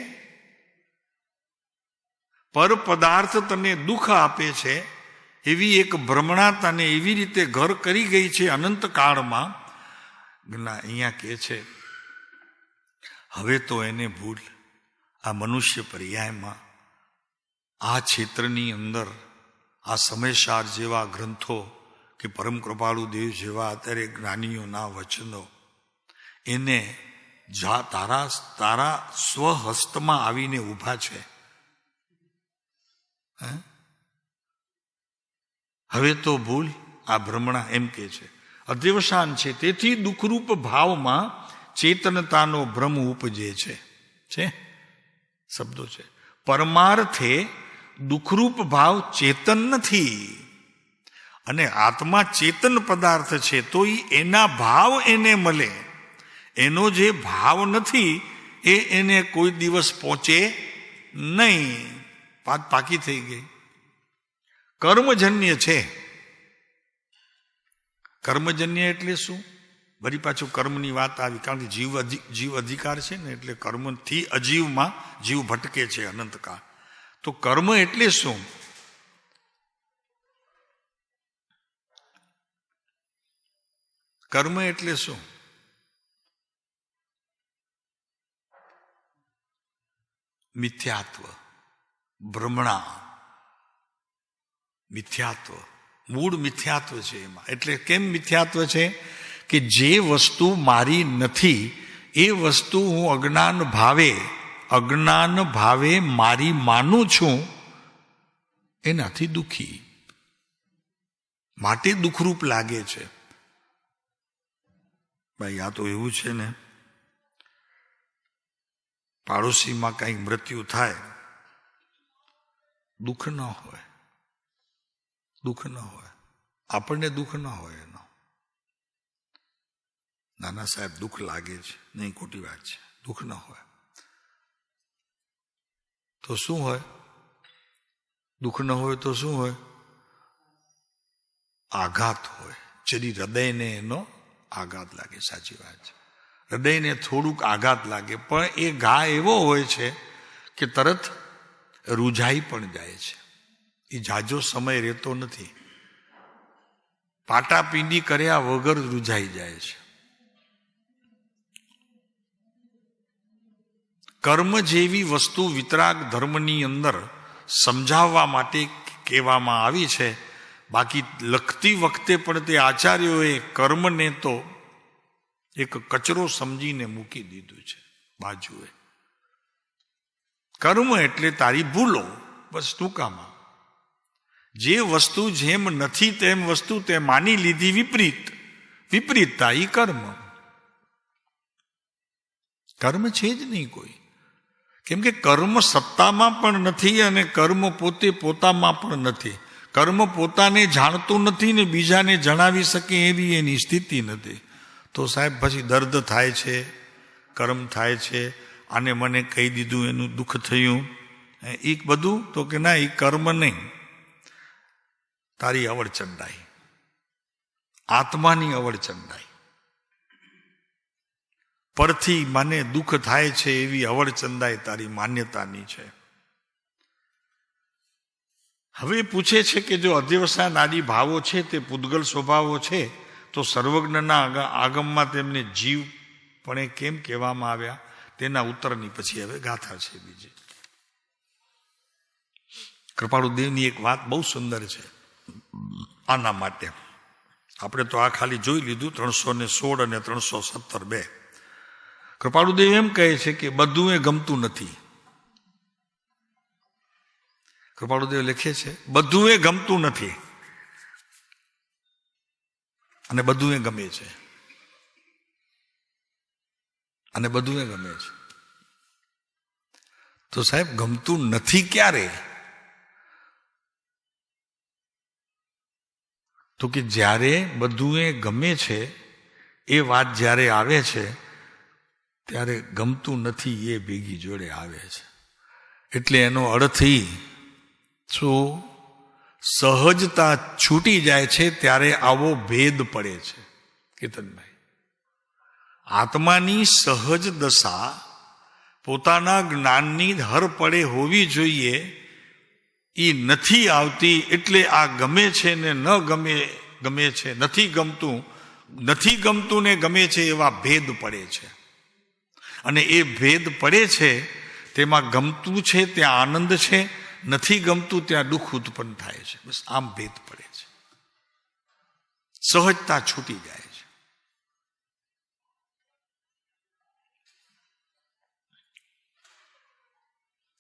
પર પદાર્થ તને દુઃખ આપે છે, એવી એક ભ્રમણા તને એવી રીતે ઘર કરી ગઈ છે અનંત કાળમાં. અહીંયા કે છે હવે તો એને ભૂલ. આ મનુષ્ય પર્યાયમાં આ ક્ષેત્રની અંદર આ સમયસાર જેવા ગ્રંથો કે પરમ કૃપાળુ દેવ જેવા અત્યારે જ્ઞાનીઓના વચનો એને તારા સ્વહસ્તમાં આવીને ઊભા છે. હવે તો ભૂલ આ ભ્રમણા એમ કે છે. અધ્યવસાન છે. તેથી દુઃખરૂપ ભાવમાં ચેતનતાનો ભ્રમ ઉપજે છે શબ્દો છે. પરમાર્થે દુઃખરૂપ ભાવ ચેતન નથી, અને આત્મા ચેતન પદાર્થ છે, તો એના ભાવ એને મળે. એનો જે ભાવ નથી એને કોઈ દિવસ પહોંચે નહીં. પાકી થઈ ગઈ. કર્મજન્ય છે. કર્મજન્ય એટલે શું? વળી પાછું કર્મની વાત આવી, કારણ કે જીવ અધિકાર છે ને, એટલે કર્મથી અજીવમાં જીવ ભટકે છે અનંતકાળ. તો કર્મ એટલે શું? કર્મ એટલે શું? મિથ્યાત્વ, ભ્રમણા, મિથ્યાત્વ, મૂળ મિથ્યાત્વ છે એમાં. એટલે કેમ મિથ્યાત્વ છે? કે જે વસ્તુ મારી નથી એ વસ્તુ હું અજ્ઞાન ભાવે મારી માનું છું, એનાથી દુઃખી, માટે દુઃખરૂપ લાગે છે. ભાઈ આ તો એવું છે ને, પાડોશીમાં કંઈક મૃત્યુ થાય, દુઃખ ન હોય, દુઃખ ન હોય, આપણને દુઃખ ન હોય. એનો નાના સાહેબ દુઃખ લાગે છે, નહીં ખોટી વાત છે, દુઃખ ન હોય તો શું હોય? દુઃખ ન હોય તો શું હોય? આઘાત હોય. ચરી હૃદયને એનો આઘાત લાગે. સાચી વાત છે, હૃદયને થોડુંક આઘાત લાગે, પણ એ ઘા એવો હોય છે કે તરત રૂઝાઈ પણ જાય છે. એ જાજો સમય રહેતો નથી. પાટાપીંડી કર્યા વગર રૂઝાઈ જાય છે. કર્મ જેવી વસ્તુ વિતરાગ ધર્મની અંદર સમજાવવા માટે કહેવામાં આવી છે. બાકી લખતી વખતે પણ તે આચાર્યોએ કર્મને તો એક કચરો સમજીને મૂકી દીધું છે બાજુએ. કર્મ એટલે તારી ભૂલો, બસ ટૂંકામાં. જે વસ્તુ જેમ નથી તેમ વસ્તુ તે માની લીધી વિપરીત, વિપરીતતા એ કર્મ. કર્મ છે જ નહીં કોઈ, કેમ કે કર્મ સત્તામાં પણ નથી અને કર્મ પોતે પોતામાં પણ નથી. કર્મ પોતાને જાણતું નથી ને બીજાને જણાવી શકે એવી એની સ્થિતિ નથી. તો સાહેબ પછી દર્દ થાય છે, કર્મ થાય છે, આને મને કહી દીધું એનું દુઃખ થયું, એ બધું તો કે ના, એ કર્મ નહીં, તારી અવળચંડાઈ, આત્માની અવળચંડાઈ. પરથી મને દુઃખ થાય છે એવી અવળચંદાઈ તારી માન્યતાની છે. હવે પૂછે છે કે જો અધ્યવસાન આદિ ભાવો છે તે પૂદગલ સ્વભાવો છે તો સર્વજ્ઞના આગમમાં તેમને જીવ પણ કેમ કહેવામાં આવ્યા? તેના ઉત્તરની પછી હવે ગાથા છે બીજી. કૃપાળુદેવની એક વાત બહુ સુંદર છે આના માટે. આપણે તો આ ખાલી જોઈ લીધું 316 અને 317 બે. કૃપાળુદેવ એમ કહે છે કે બધું એ ગમતું નથી. કૃપાળુદેવ લખે છે બધું એ ગમતું નથી અને બધું એ ગમે છે, અને બધું એ ગમે છે. તો સાહેબ ગમતું નથી ક્યારે? તો કે જ્યારે બધું એ ગમે છે એ વાત જ્યારે આવે છે ત્યારે ગમતું નથી એ ભેગી જોડે આવે છે. એટલે એનો અર્થ શું? સહજતા છૂટી જાય છે ત્યારે આવો ભેદ પડે છે. કેતનભાઈ, આત્માની સહજ દશા પોતાના જ્ઞાનની હર પડે હોવી જોઈએ, એ નથી આવતી. એટલે આ ગમે છે ને ન ગમે છે, નથી ગમતું ને ગમે છે, એવા ભેદ પડે છે. અને એ ભેદ પડે છે તેમાં ગમતું છે ત્યાં આનંદ છે, નથી ગમતું ત્યાં દુઃખ ઉત્પન્ન થાય છે. બસ આમ ભેદ પડે છે, સહજતા છૂટી જાય છે.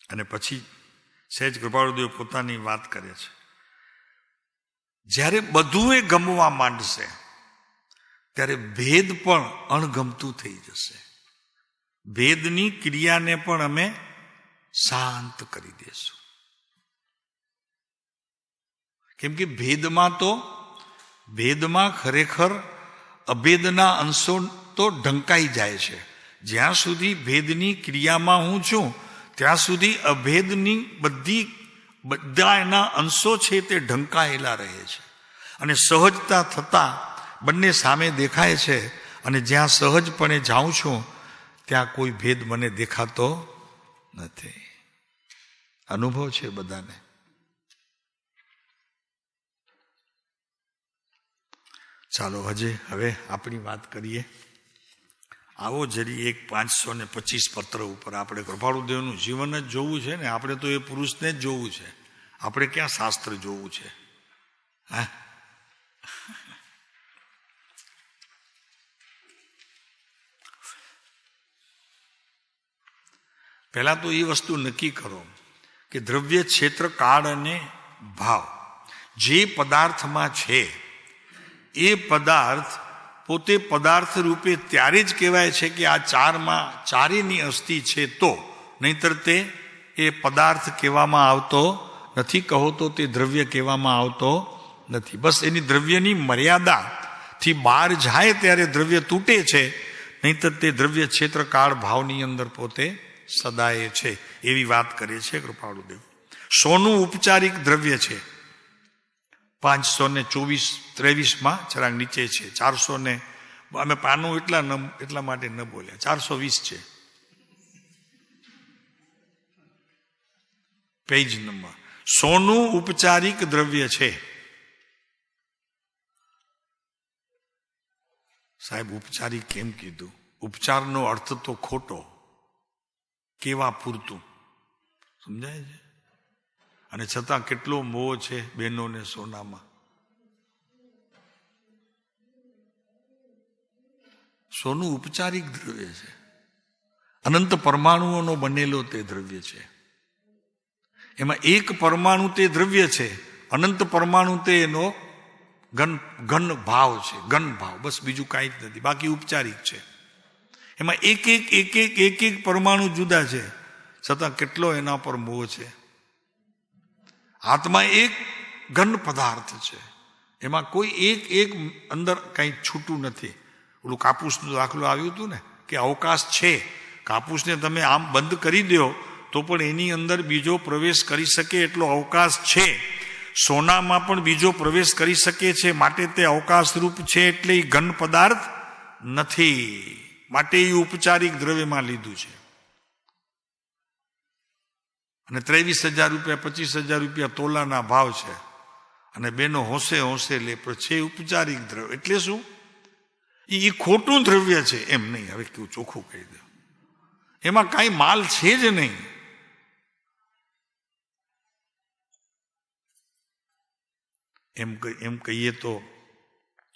અને પછી સહેજ કૃપાળુદેવ પોતાની વાત કરે છે. જ્યારે બધું એ ગમવા માંડશે ત્યારે ભેદ પણ અણગમતું થઈ જશે. ભેદની ક્રિયાને પણ અમે શાંત કરી દેશું. કેમ કે ભેદમાં ખરેખર અભેદના અંશો તો ઢંકાઈ જાય છે. જ્યાં સુધી ભેદની ક્રિયામાં હું છું ત્યાં સુધી અભેદની બધા એના અંશો છે તે ઢંકાયેલા રહે છે. અને સહજતા થતા બંને સામે દેખાય છે. અને જ્યાં સહજપણે જાઉં છું ત્યાં કોઈ ભેદ મને દેખાતો નથી. અનુભવ છે બધાને. ચાલો હવે આપણી વાત કરીએ. આવો જરી એક 525 પત્ર ઉપર આપણે કૃપાળુદેવનું જીવન જ જોવું છે ને. આપણે તો એ પુરુષને જ જોવું છે, આપણે ક્યાં શાસ્ત્ર જોવું છે? હા, પહેલા તો એ વસ્તુ નક્કી કરો કે દ્રવ્ય, ક્ષેત્ર, કાળ અને ભાવ જે પદાર્થમાં છે એ પદાર્થ પોતે પદાર્થ રૂપે ત્યારે જ કહેવાય છે કે આ ચારેની અસ્થિ છે તો, નહીતર તે એ પદાર્થ કહેવામાં આવતો નથી. કહો તો તે દ્રવ્ય કહેવામાં આવતો નથી. બસ એની દ્રવ્યની મર્યાદાથી બહાર જાય ત્યારે દ્રવ્ય તૂટે છે, નહીતર તે દ્રવ્ય, ક્ષેત્ર, કાળ, ભાવની અંદર પોતે સદાય છે. એવી વાત કરે છે કૃપાળુદેવ. સોનું ઉપચારિક દ્રવ્ય છે. 523 જરાક નીચે છે. 400 ને અમે પાનું એટલા માટે ન બોલ્યા, 420 છે પેજ નંબર. સોનું ઉપચારિક દ્રવ્ય છે. સાહેબ ઉપચારિક કેમ કીધું? ઉપચારનો અર્થ તો ખોટો, કેવા પૂરતું, સમજાય છે? અને છતાં કેટલો મોહ છે બહેનોને સોનામાં. સોનું ઉપચારિક દ્રવ્ય છે, અનંત પરમાણુઓનો બનેલો તે દ્રવ્ય છે. એમાં એક પરમાણુ તે દ્રવ્ય છે, અનંત પરમાણુ તે એનો ઘન ભાવ છે, ઘન ભાવ, બસ બીજું કાંઈ જ નથી, બાકી ઉપચારિક છે. એમાં એક પરમાણુ જુદા છે, છતાં કેટલો એના પર મોહ છે. આત્મા એક ઘન પદાર્થ છે, એમાં કોઈ એક અંદર કંઈ છૂટું નથી. ઓલું કાપૂસનું દાખલો આવ્યું હતું ને કે અવકાશ છે, કાપૂસને તમે આમ બંધ કરી દો તો પણ એની અંદર બીજો પ્રવેશ કરી શકે એટલો અવકાશ છે. સોનામાં પણ બીજો પ્રવેશ કરી શકે છે, માટે તે અવકાશરૂપ છે, એટલે એ ઘન પદાર્થ નથી, માટે એ ઉપચારિક દ્રવ્યમાં લીધું છે. અને 23,000 રૂપિયા 25,000 રૂપિયા તોલાના ભાવ છે, અને બેનો હોંશે હોંશે લે, પણ છે ઉપચારિક દ્રવ્ય. એટલે શું? એ ખોટું દ્રવ્ય છે એમ નહીં. હવે કેવું ચોખ્ખું કહી દો, એમાં કાંઈ માલ છે જ નહીં. એમ કહીએ તો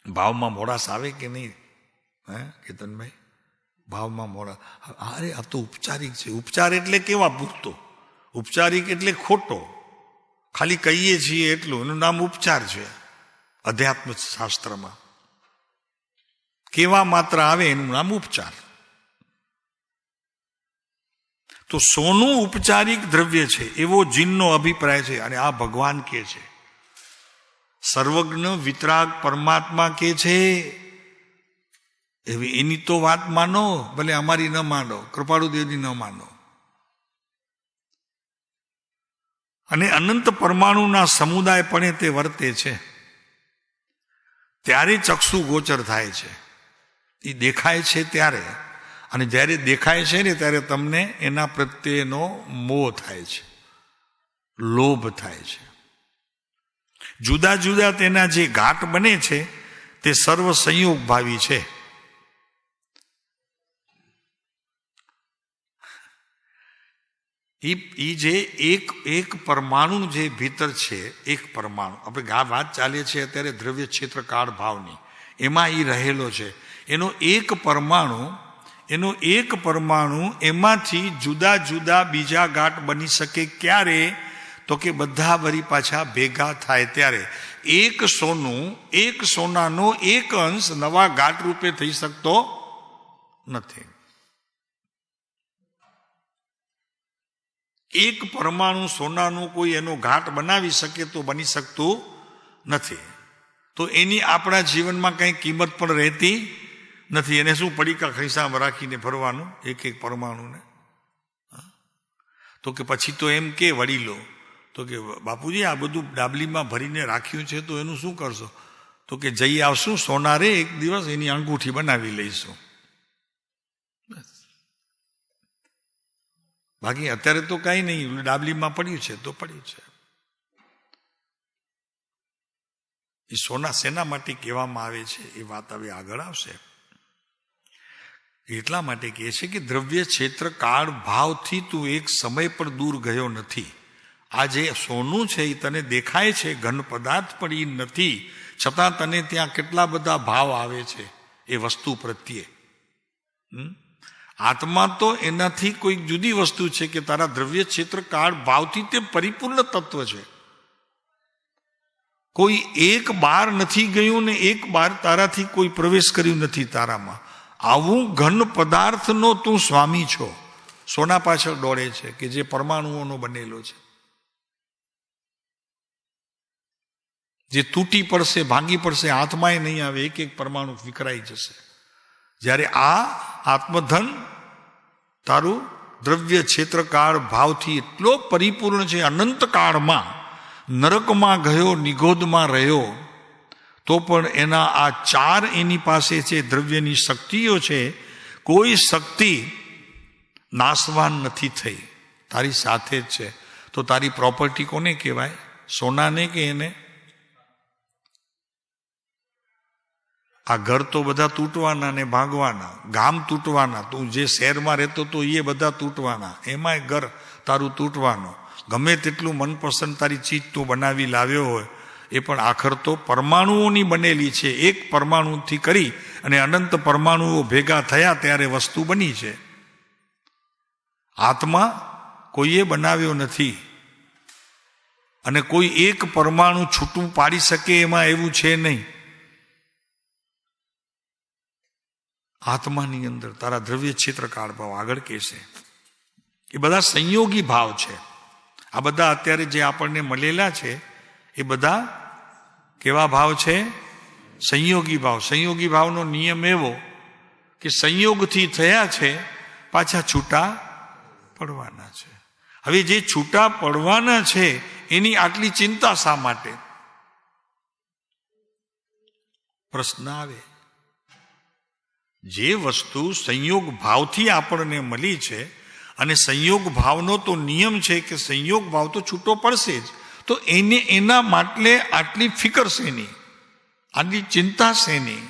ભાવમાં મોડાસ આવે કે નહીં? હે કેતનભાઈ, ભાવમાં મોડા? અરે આ તો ઉપચારિક છે. ઉપચાર એટલે કેવા પૂરતો? ઉપચારિક એટલે ખોટો, ખાલી કહીએ છીએ એટલું, એનું નામ ઉપચાર છે. અધ્યાત્મ શાસ્ત્રમાં કેવા માત્ર આવે એનું નામ ઉપચાર. તો સોનું ઉપચારિક દ્રવ્ય છે એવો જીનનો અભિપ્રાય છે. અને આ ભગવાન કે છે, સર્વજ્ઞ વિતરાગ પરમાત્મા કે છે, એની તો વાત માનો, ભલે અમારી ન માનો, કૃપાળુદેવની ન માનો. અને અનંત પરમાણુના સમુદાય પણ તે વર્તે છે, ત્યારે ચક્ષુ ગોચર થાય છે. એ દેખાય છે ત્યારે, અને જ્યારે દેખાય છે ને ત્યારે તમને એના પ્રત્યેનો મોહ થાય છે, લોભ થાય છે. જુદા જુદા તેના જે ઘાટ બને છે તે સર્વ સંયોગ ભાવી છે. એ જે એક પરમાણુ જે ભીતર છે, એક પરમાણુ, આપણે આ વાત ચાલે છે અત્યારે દ્રવ્ય ક્ષેત્ર કાળ ભાવની, એમાં એ રહેલો છે. એનો એક પરમાણુ એમાંથી જુદા જુદા બીજા ગાંઠ બની શકે. ક્યારે? તો કે બધા વળી પાછા ભેગા થાય ત્યારે. એક સોનાનો એક અંશ નવા ગાંઠ રૂપે થઈ શકતો નથી. એક પરમાણુ સોનાનું કોઈ એનો ઘાટ બનાવી શકે તો બની શકતું નથી. તો એની આપણા જીવનમાં કંઈ કિંમત પણ રહેતી નથી. એને શું પડીકા ખિસ્સામાં રાખીને ફરવાનું એક પરમાણુને? તો કે પછી તો એમ કે વડીલો તો કે બાપુજી આ બધું ડાબલીમાં ભરીને રાખ્યું છે તો એનું શું કરશો? તો કે જઈ આવશું સોનારે એક દિવસ એની અંગૂઠી બનાવી લઈશું. બાકી અત્યારે તો કાંઈ નહીં, ડાબલીમાં પડ્યું છે તો પડ્યું છે. એ સોના શેના માટે કહેવામાં આવે છે એ વાત હવે આગળ આવશે. એટલા માટે કહે છે કે દ્રવ્ય ક્ષેત્ર કાળ ભાવથી તું એક સમય પણ દૂર ગયો નથી. આ જે સોનું છે એ તને દેખાય છે ઘન પદાર્થ, પણ એ નથી, છતાં તને ત્યાં કેટલા બધા ભાવ આવે છે એ વસ્તુ પ્રત્યે. આત્મા તો એનાથી કોઈક જુદી વસ્તુ છે કે તારા દ્રવ્ય ક્ષેત્ર કાળ ભાવથી તે પરિપૂર્ણ તત્વ છે. કોઈ એક બાર નથી ગયું ને એક બાર તારાથી કોઈ પ્રવેશ કર્યું નથી તારામાં. આવું ઘન પદાર્થનો તું સ્વામી છો. સોના પાછળ દોડે છે કે જે પરમાણુઓનો બનેલો છે, જે તૂટી પડશે, ભાંગી પડશે, હાથમાં નહીં આવે, એક પરમાણુ વિખરાઈ જશે. જ્યારે આ આત્મધન તારું દ્રવ્ય ક્ષેત્રકાળ ભાવથી એટલો પરિપૂર્ણ છે, અનંત કાળમાં નરકમાં ગયો, નિગોદમાં રહ્યો, તો પણ એના આ ચાર એની પાસે છે દ્રવ્યની શક્તિઓ છે. કોઈ શક્તિ નાશવાન નથી થઈ, તારી સાથે જ છે. તો તારી પ્રોપર્ટી કોને કહેવાય? સોનાને કે એને? આ ઘર તો બધા તૂટવાના ને ભાગવાના, ગામ તૂટવાના, તું જે શહેરમાં રહેતો તો એ બધા તૂટવાના, એમાંય ઘર તારું તૂટવાનું. ગમે તેટલું મનપસંદ તારી ચીજ તું બનાવી લાવ્યો હોય એ પણ આખર તો પરમાણુઓની બનેલી છે. એક પરમાણુથી કરી અને અનંત પરમાણુઓ ભેગા થયા ત્યારે વસ્તુ બની છે. આત્મા કોઈએ બનાવ્યો નથી અને કોઈ એક પરમાણુ છૂટું પાડી શકે એમાં એવું છે નહીં. આત્માની અંદર તારા દ્રવ્ય ક્ષેત્રકાળ ભાવ આગળ કહેશે એ બધા સંયોગી ભાવ છે. આ બધા અત્યારે જે આપણને મળેલા છે એ બધા કેવા ભાવ છે? સંયોગી ભાવ. સંયોગી ભાવનો નિયમ એવો કે સંયોગથી થયા છે, પાછા છૂટા પડવાના છે. હવે જે છૂટા પડવાના છે એની આટલી ચિંતા શા માટે? પ્રશ્ન આવે. જે વસ્તુ સંયોગ ભાવથી આપણને મળી છે અને સંયોગ ભાવનો તો નિયમ છે કે સંયોગ ભાવ તો છૂટો પડશે જ, તો એને એના માટે આટલી ફિકર શેની, આટલી ચિંતા શેની?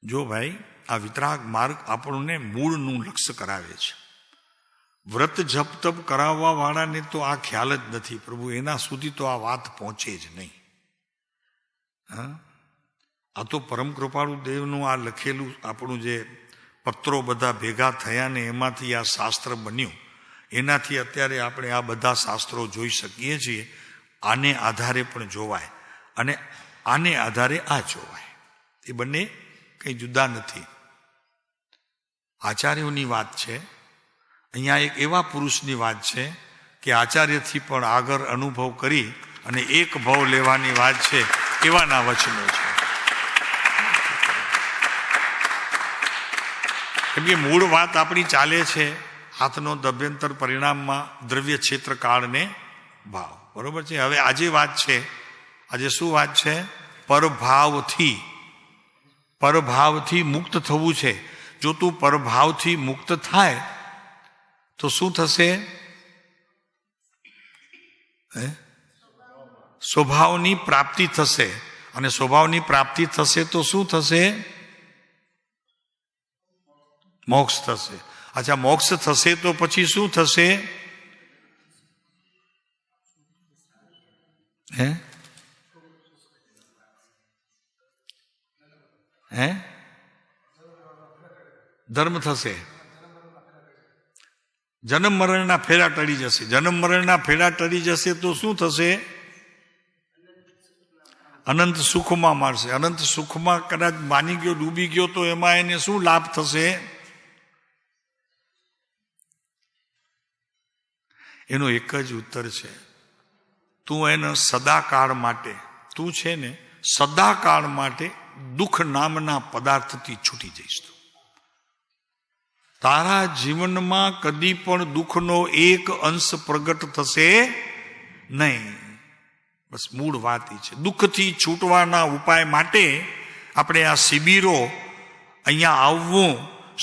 જો ભાઈ, આ વિતરાગ માર્ગ આપણને મૂળનું લક્ષ્ય કરાવે છે. વ્રત જપ તપ કરાવવા વાળાને તો આ ખ્યાલ જ નથી પ્રભુ, એના સુધી તો આ વાત પહોંચે જ નહીં. આ તો પરમ કૃપાળુ દેવનું આ લખેલું આપણું જે પત્રો બધા ભેગા થયા ને એમાંથી આ શાસ્ત્ર બન્યું, એનાથી અત્યારે આપણે આ બધા શાસ્ત્રો જોઈ શકીએ છીએ. આને આધારે પણ જોવાય અને આને આધારે આ જોવાય. એ બંને કંઈ જુદા નથી. આચાર્યોની વાત છે. અહીંયા એક એવા પુરુષની વાત છે કે આચાર્યથી પણ આગળ અનુભવ કરી અને એક ભાવ લેવાની વાત છે. એવાના વચનો છે. કેમ કે મૂળ વાત આપણી ચાલે છે હાથનો દભ્યંતર પરિણામમાં દ્રવ્ય ક્ષેત્ર કાળને ભાવ. બરોબર છે. હવે આજે વાત છે, આજે શું વાત છે? પરભાવથી મુક્ત થવું છે. જો તું પરભાવથી મુક્ત થાય તો શું થશે? સ્વભાવની પ્રાપ્તિ થશે. અને સ્વભાવની પ્રાપ્તિ થશે તો શું થશે? મોક્ષ થશે. અચ્છા, મોક્ષ થશે તો પછી શું થશે? ધર્મ થશે. જન્મ મરણના ફેરા ટળી જશે. જન્મ મરણના ફેરા ટળી જશે તો શું થશે? અનંત સુખમાં મારશે. અનંત સુખમાં કદાચ માની ગયો, ડૂબી ગયો તો એમાં એને શું લાભ થશે? એનો એક જ ઉત્તર છે, તું એને સદાકાળ માટે, તું છે ને સદાકાળ માટે દુઃખ નામના પદાર્થથી છૂટી જઈશ. તારા જીવનમાં કદી પણ દુઃખનો એક અંશ પ્રગટ થશે નહીં. બસ મૂળ વાત એ છે. દુઃખથી છૂટવાના ઉપાય માટે આપણે આ શિબિરો, અહીંયા આવવું,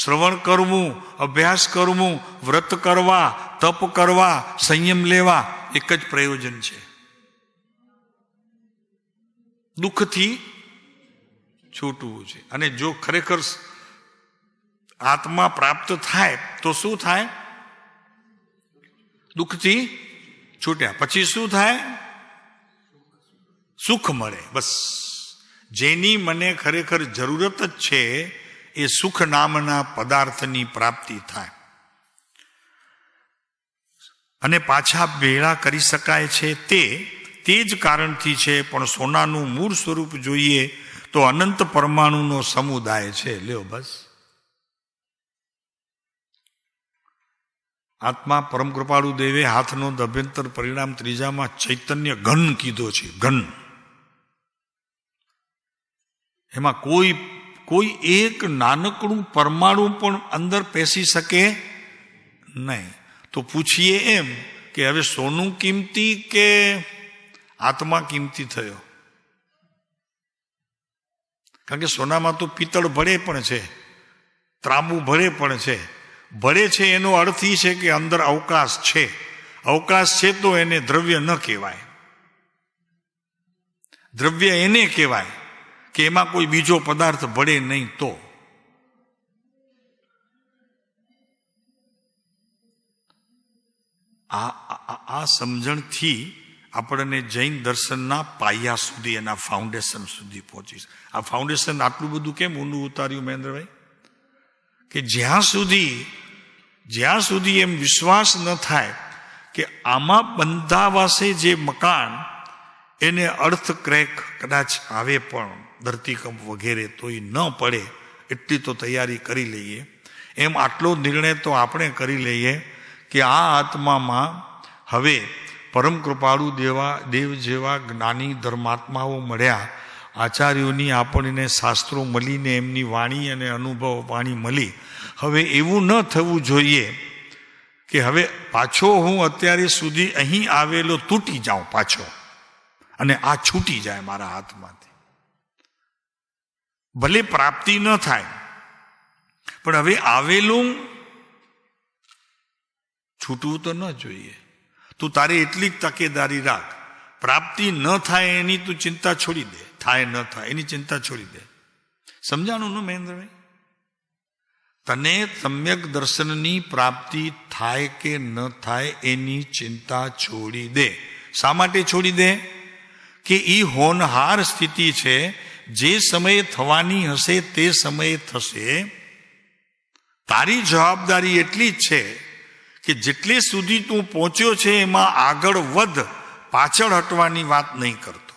શ્રવણ કરવું, અભ્યાસ કરવું, વ્રત કરવા, તપ કરવા, સંયમ લેવા, એક જ પ્રયોજન છે. દુઃખથી છૂટવું છે. અને જો ખરેખર આત્મા પ્રાપ્ત થાય તો શું થાય? દુઃખથી છૂટ્યા પછી શું થાય? સુખ મળે. બસ જેની મને ખરેખર જરૂરત જ છે એ સુખ નામના પદાર્થની પ્રાપ્તિ થાય. અને પાછા ભેળા કરી શકાય છે તે જ કારણથી છે. પણ સોનાનું મૂળ સ્વરૂપ જોઈએ તો અનંત પરમાણુનો સમુદાય છે. લ્યો બસ. આત્મા પરમ કૃપાળુ દેવે હાથનો દભ્યંતર પરિણામ ત્રીજામાં ચૈતન્ય ઘન કીધો છે. ઘન. એમાં કોઈ એક નાનકડું પરમાણુ પણ અંદર પેસી શકે નહીં. તો પૂછીએ એમ કે હવે સોનું કિંમતી કે આત્મા કિંમતી થયો? કારણ કે સોનામાં તો પિત્તળ ભળે પણ છે, ત્રાંબુ ભળે પણ છે. ભળે છે એનો અર્થ એ છે કે અંદર અવકાશ છે. અવકાશ છે તો એને દ્રવ્ય ન કહેવાય. દ્રવ્ય એને કહેવાય કે એમાં કોઈ બીજો પદાર્થ ભળે નહીં. તો આ સમજણથી આપણને જૈન દર્શનના પાયા સુધી, એના ફાઉન્ડેશન સુધી પહોંચીશ. આ ફાઉન્ડેશન આટલું બધું કેમ ઊંડું ઉતાર્યું મહેન્દ્રભાઈ? કે જ્યાં સુધી એમ વિશ્વાસ ન થાય કે આમાં બંધાવાસે જે મકાન એને અર્થ ક્રેક કદાચ આવે પણ ધરતીકંપ વગેરે તોય ન પડે એટલી તો તૈયારી કરી લઈએ. એમ આટલો નિર્ણય તો આપણે કરી લઈએ કે આ આત્મામાં હવે પરમ કૃપાળુ દેવ જેવા જ્ઞાની ધર્માત્માઓ મળ્યા, આચાર્યોની આપણને શાસ્ત્રો મળીને એમની વાણી અને અનુભવ વાણી મળી. હવે એવું ન થવું જોઈએ કે હવે પાછો હું અત્યારે સુધી અહીં આવેલો તૂટી જાઉં પાછો અને આ છૂટી જાય મારા હાથમાંથી. ભલે પ્રાપ્તિ ન થાય પણ હવે આવેલું છૂટવું તો ન જોઈએ. તું તારી એટલી જ તકેદારી રાખ, પ્રાપ્તિ ન થાય એની તું ચિંતા છોડી દે, થાય ન થાય એની ચિંતા છોડી દે. સમજાણું ને મહેન્દ્રભાઈ? તને સમ્યક દર્શનની પ્રાપ્તિ થાય કે ન થાય એની ચિંતા છોડી દે. શા માટે છોડી દે? કે એ હોનહાર સ્થિતિ છે, જે સમયે થવાની હશે તે સમયે થશે. તારી જવાબદારી એટલી જ છે કે જેટલે સુધી તું પહોંચ્યો છે એમાં આગળ વધ, પાછળ હટવાની વાત નહીં કરતો.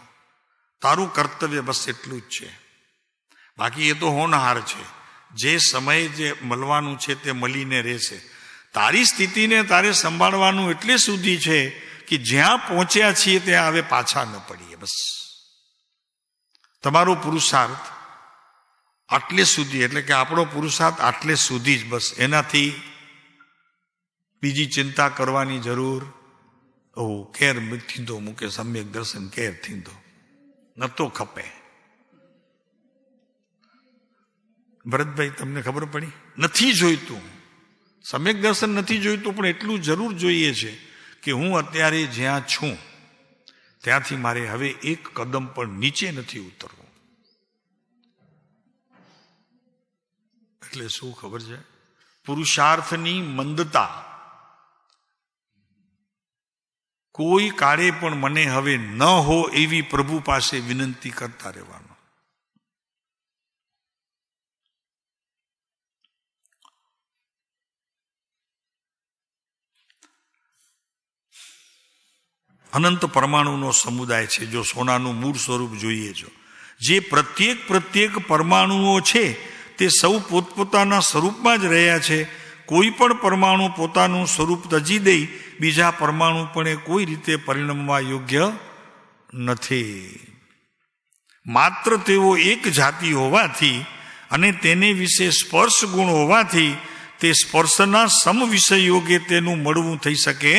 તારું કર્તવ્ય બસ એટલું જ છે. બાકી એ તો હોનહાર છે, જે સમયે જે મળવાનું છે તે મળીને રહેશે. તારી સ્થિતિને તારે સંભાળવાનું એટલે સુધી છે કે જ્યાં પહોંચ્યા છીએ ત્યાં હવે પાછા ન પડીએ. બસ તમારો પુરુષાર્થ આટલે સુધી, એટલે કે આપણો પુરુષાર્થ આટલે સુધી જ, બસ એનાથી બીજી ચિંતા કરવાની જરૂર કેર થીંદો મૂકે સમ્યક દર્શન કેર થીંદો નતો ખપે. ભરતભાઈ તમને ખબર પડી? નથી જોઈતું સમ્યક દર્શન, નથી જોઈતું, પણ એટલું જરૂર જોઈએ છે કે હું અત્યારે જ્યાં છું ત્યાંથી મારે હવે એક કદમ પણ નીચે નથી ઉતરવું. એટલે શું ખબર છે? પુરુષાર્થની મંદતા કોઈ કાળે પણ મને હવે ન હો એવી પ્રભુ પાસે વિનંતી કરતા રહેવાનો. અનંત પરમાણુનો સમુદાય છે. જો સોનાનું મૂળ સ્વરૂપ જોઈએ, જે પ્રત્યેક પરમાણુઓ છે તે સૌ પોતપોતાના સ્વરૂપમાં જ રહ્યા છે. કોઈ પણ પરમાણુ પોતાનું સ્વરૂપ તજી દઈ બીજા પરમાણુ પણ એ કોઈ રીતે પરિણમવા યોગ્ય નથી. માત્ર તેઓ એક જાતિ હોવાથી અને તેને વિશે સ્પર્શ ગુણ હોવાથી તે સ્પર્શના સમ વિષય યોગે તેનું મળવું થઈ શકે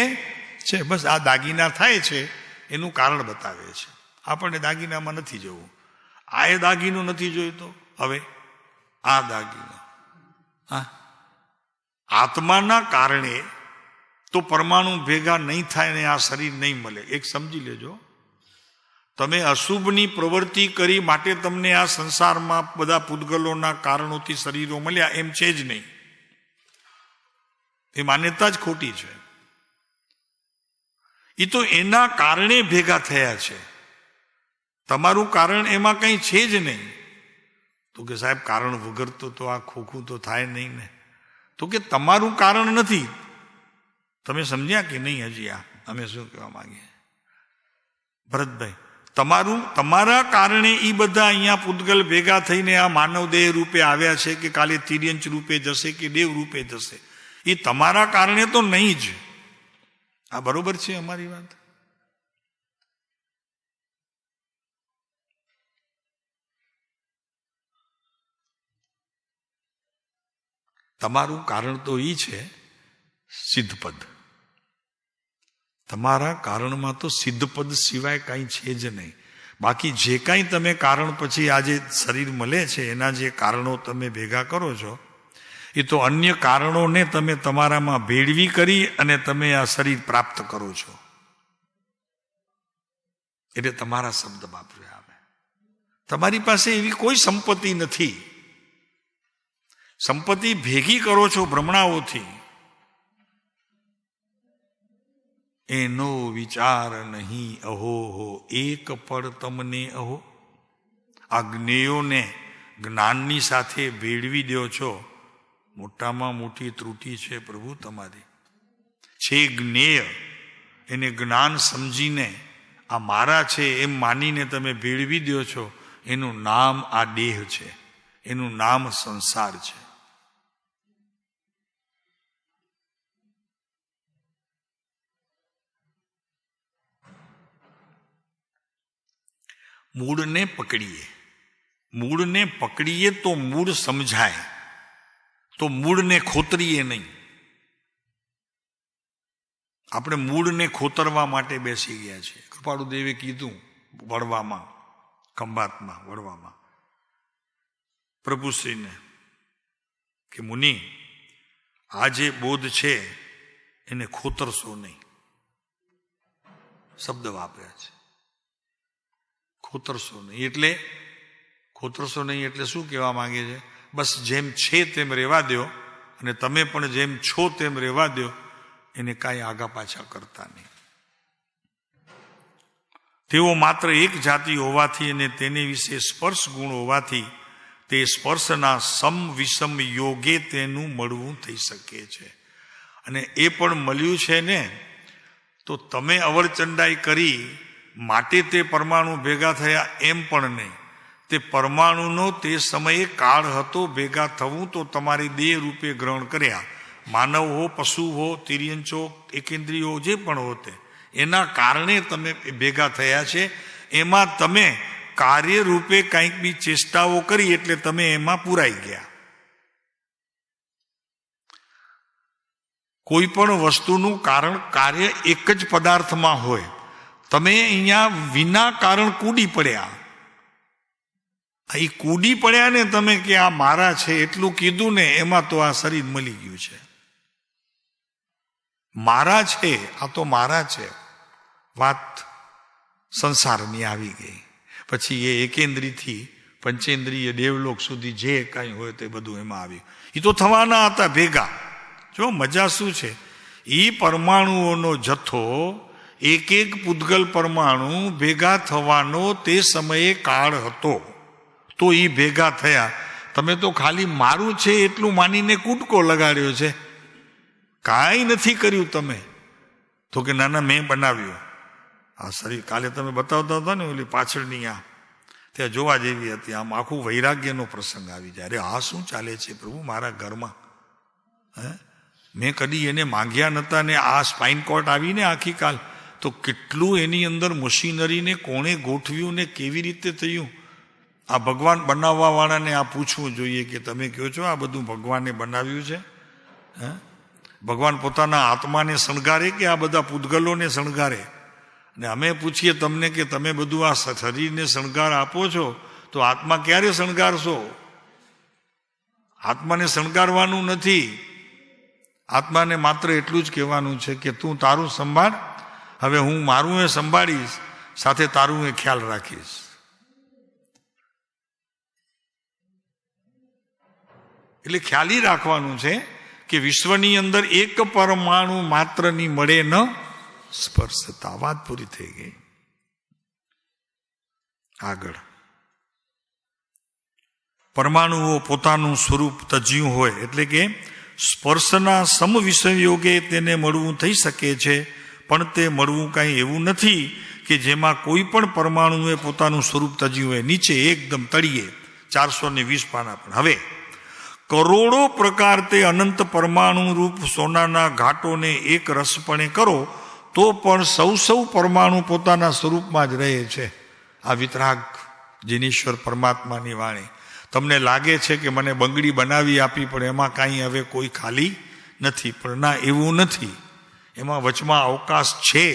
છે. બસ આ દાગીના થાય છે એનું કારણ બતાવે છે. આપણને દાગીનામાં નથી જવું. આ એ દાગીનો નથી જોઈતો, હવે આ દાગીનો. આત્માના કારણે તો પરમાણુ ભેગા નહીં થાય ને આ શરીર નહીં મળે. એક સમજી લેજો, તમે અશુભની પ્રવૃત્તિ કરી માટે તમને આ સંસારમાં બધા પૂતગલોના કારણોથી શરીરો મળ્યા એમ છે જ નહીં. એ માન્યતા જ ખોટી છે. એ તો એના કારણે ભેગા થયા છે. તમારું કારણ એમાં કંઈ છે જ નહીં. તો કે સાહેબ કારણ વગર તો આ ખોખું તો થાય નહીં ને. તો કે તમારું કારણ નથી. તમે સમજ્યા કે નહીં? હજી આ અમે શું કહેવા માંગીએ ભરતભાઈ, તમારા કારણે એ બધા અહીંયા પૂતગલ ભેગા થઈને આ માનવ દેહ રૂપે આવ્યા છે કે કાલે તિર્યંચ રૂપે જશે કે દેવ રૂપે જશે. એ તમારા કારણે તો નહીં જ. આ બરોબર છે અમારી વાત? તમારું કારણ તો એ છે સિદ્ધપદ. તમારા કારણમાં તો સિદ્ધપદ સિવાય કાંઈ છે જ નહીં. બાકી જે કાંઈ તમે કારણ પછી આજે શરીર મળે છે એના જે કારણો તમે ભેગા કરો છો એ તો અન્ય કારણોને તમે તમારામાં ભેળવી કરી અને તમે આ શરીર પ્રાપ્ત કરો છો. એટલે તમારા શબ્દ વાપર્યા આવે. તમારી પાસે એવી કોઈ સંપત્તિ નથી. સંપત્તિ ભેગી કરો છો ભ્રમણાઓથી. એનો વિચાર નહીં અહો હો, એક પળ તમને અહો. આ જ્ઞેયોને જ્ઞાનની સાથે ભેળવી દો છો, મોટામાં મોટી ત્રુટિ છે પ્રભુ તમારી. છે જ્ઞેય એને જ્ઞાન સમજીને આ મારા છે એમ માનીને તમે ભેળવી દો છો. એનું નામ આ દેહ છે, એનું નામ સંસાર છે. મૂળને પકડીએ, મૂળને પકડીએ તો મૂળ સમજાય, તો મૂળને ખોતરીએ નહીં. આપણે મૂળને ખોતરવા માટે બેસી ગયા છીએ. કૃપાળુ દેવે કીધું વડવામાં, ખંભાતમાં વડવામાં પ્રભુશ્રીને કે મુનિ, આ જે બોધ છે એને ખોતરશો નહીં. શબ્દ વાપર્યા છે, ખોતરશો નહીં. એટલે ખોતરશો નહીં એટલે શું કહેવા માંગે છે? બસ જેમ છે તેમ રહેવા દો, અને તમે પણ જેમ છો તેમ રહેવા દો, એને કાંઈ આગા પાછા કરતા નહીં. તેઓ માત્ર એક જાતિ હોવાથી અને તેને વિશે સ્પર્શ ગુણ હોવાથી તે સ્પર્શના સમ વિષમ યોગે તેનું મળવું થઈ શકે છે. અને એ પણ મળ્યું છે ને, તો તમે અવળચંડાઈ કરી માટે તે પરમાણુ ભેગા થયા એમ પણ નહીં. તે પરમાણુનો તે સમયે કાળ હતો ભેગા થવું, તો તમારી દેહ રૂપે ગ્રહણ કર્યા. માનવ હો, પશુ હો, તિર્યંચો, એકેન્દ્રિયો જે પણ હો, તે એના કારણે તમે ભેગા થયા છે. એમાં તમે કાર્ય રૂપે કંઈક બી ચેષ્ટાઓ કરી એટલે તમે એમાં પૂરાઈ ગયા. કોઈ પણ વસ્તુનું કારણ કાર્ય એક જ પદાર્થમાં હોય. તમે અહીંયા વિના કારણ કૂદી પડ્યા. એ કૂદી પડ્યા ને તમે કે આ મારા છે એટલું કીધું ને, એમાં તો આ શરીર મળી ગયું છે. મારા છે, આ તો મારા છે, વાત સંસારની આવી ગઈ. પછી એ એકેન્દ્રીથી પંચેન્દ્રિય દેવલોક સુધી જે કાંઈ હોય તે બધું એમાં આવ્યું. એ તો થવાના હતા ભેગા. જો મજા શું છે, એ પરમાણુઓનો જથ્થો, એક એક પૂદગલ પરમાણુ ભેગા થવાનો તે સમયે કાળ હતો, તો એ ભેગા થયા. તમે તો ખાલી મારું છે એટલું માનીને કૂટકો લગાડ્યો છે, કાંઈ નથી કર્યું તમે. તો કે નાના મેં બનાવ્યું આ શરીર. કાલે તમે બતાવતા હતા ને ઓલી પાછળની આ, ત્યાં જોવા જેવી હતી. આમ આખું વૈરાગ્યનો પ્રસંગ આવી જાય. અરે આ શું ચાલે છે પ્રભુ મારા ઘરમાં? મેં કદી એને માંગ્યા નતા ને આ સ્પાઇન કોર્ટ આવીને આખી કાલ, તો કેટલું એની અંદર મશીનરીને કોણે ગોઠવ્યું ને કેવી રીતે થયું? આ ભગવાન બનાવવા વાળાને આ પૂછવું જોઈએ કે તમે કહો છો આ બધું ભગવાને બનાવ્યું છે? ભગવાન પોતાના આત્માને શણગારે કે આ બધા પૂતગલોને શણગારે? અને અમે પૂછીએ તમને કે તમે બધું આ શરીરને શણગાર આપો છો, તો આત્મા ક્યારે શણગારશો? આત્માને શણગારવાનું નથી. આત્માને માત્ર એટલું જ કહેવાનું છે કે તું તારું સંભાળ, હવે હું મારું એ સંભાળીશ, સાથે તારું એ ખ્યાલ રાખીશ. એટલે ખ્યાલી રાખવાનું છે કે વિશ્વની અંદર એક પરમાણુ માત્રની મળે ન સ્પર્શતા. વાત પૂરી થઈ ગઈ. આગળ પરમાણુઓ પોતાનું સ્વરૂપ તજ્યું હોય, એટલે કે સ્પર્શના સમવિષયોગે તેને મળવું થઈ શકે છે, પણ તે મળવું કાંઈ એવું નથી કે જેમાં કોઈ પણ પરમાણુએ પોતાનું સ્વરૂપ તજ્યું હોય. નીચે એકદમ તળિયે 420 પાના. પણ હવે કરોડો પ્રકાર તે અનંત પરમાણુ રૂપ સોનાના ઘાટોને એક રસપણે કરો તો પણ સૌ પરમાણુ પોતાના સ્વરૂપમાં જ રહે છે. આ વિતરાગ જીનેશ્વર પરમાત્માની વાણી. તમને લાગે છે કે મને બંગડી બનાવી આપી પણ એમાં કાંઈ હવે કોઈ ખાલી નથી, પણ ના, એવું નથી. એમાં વચમાં અવકાશ છે.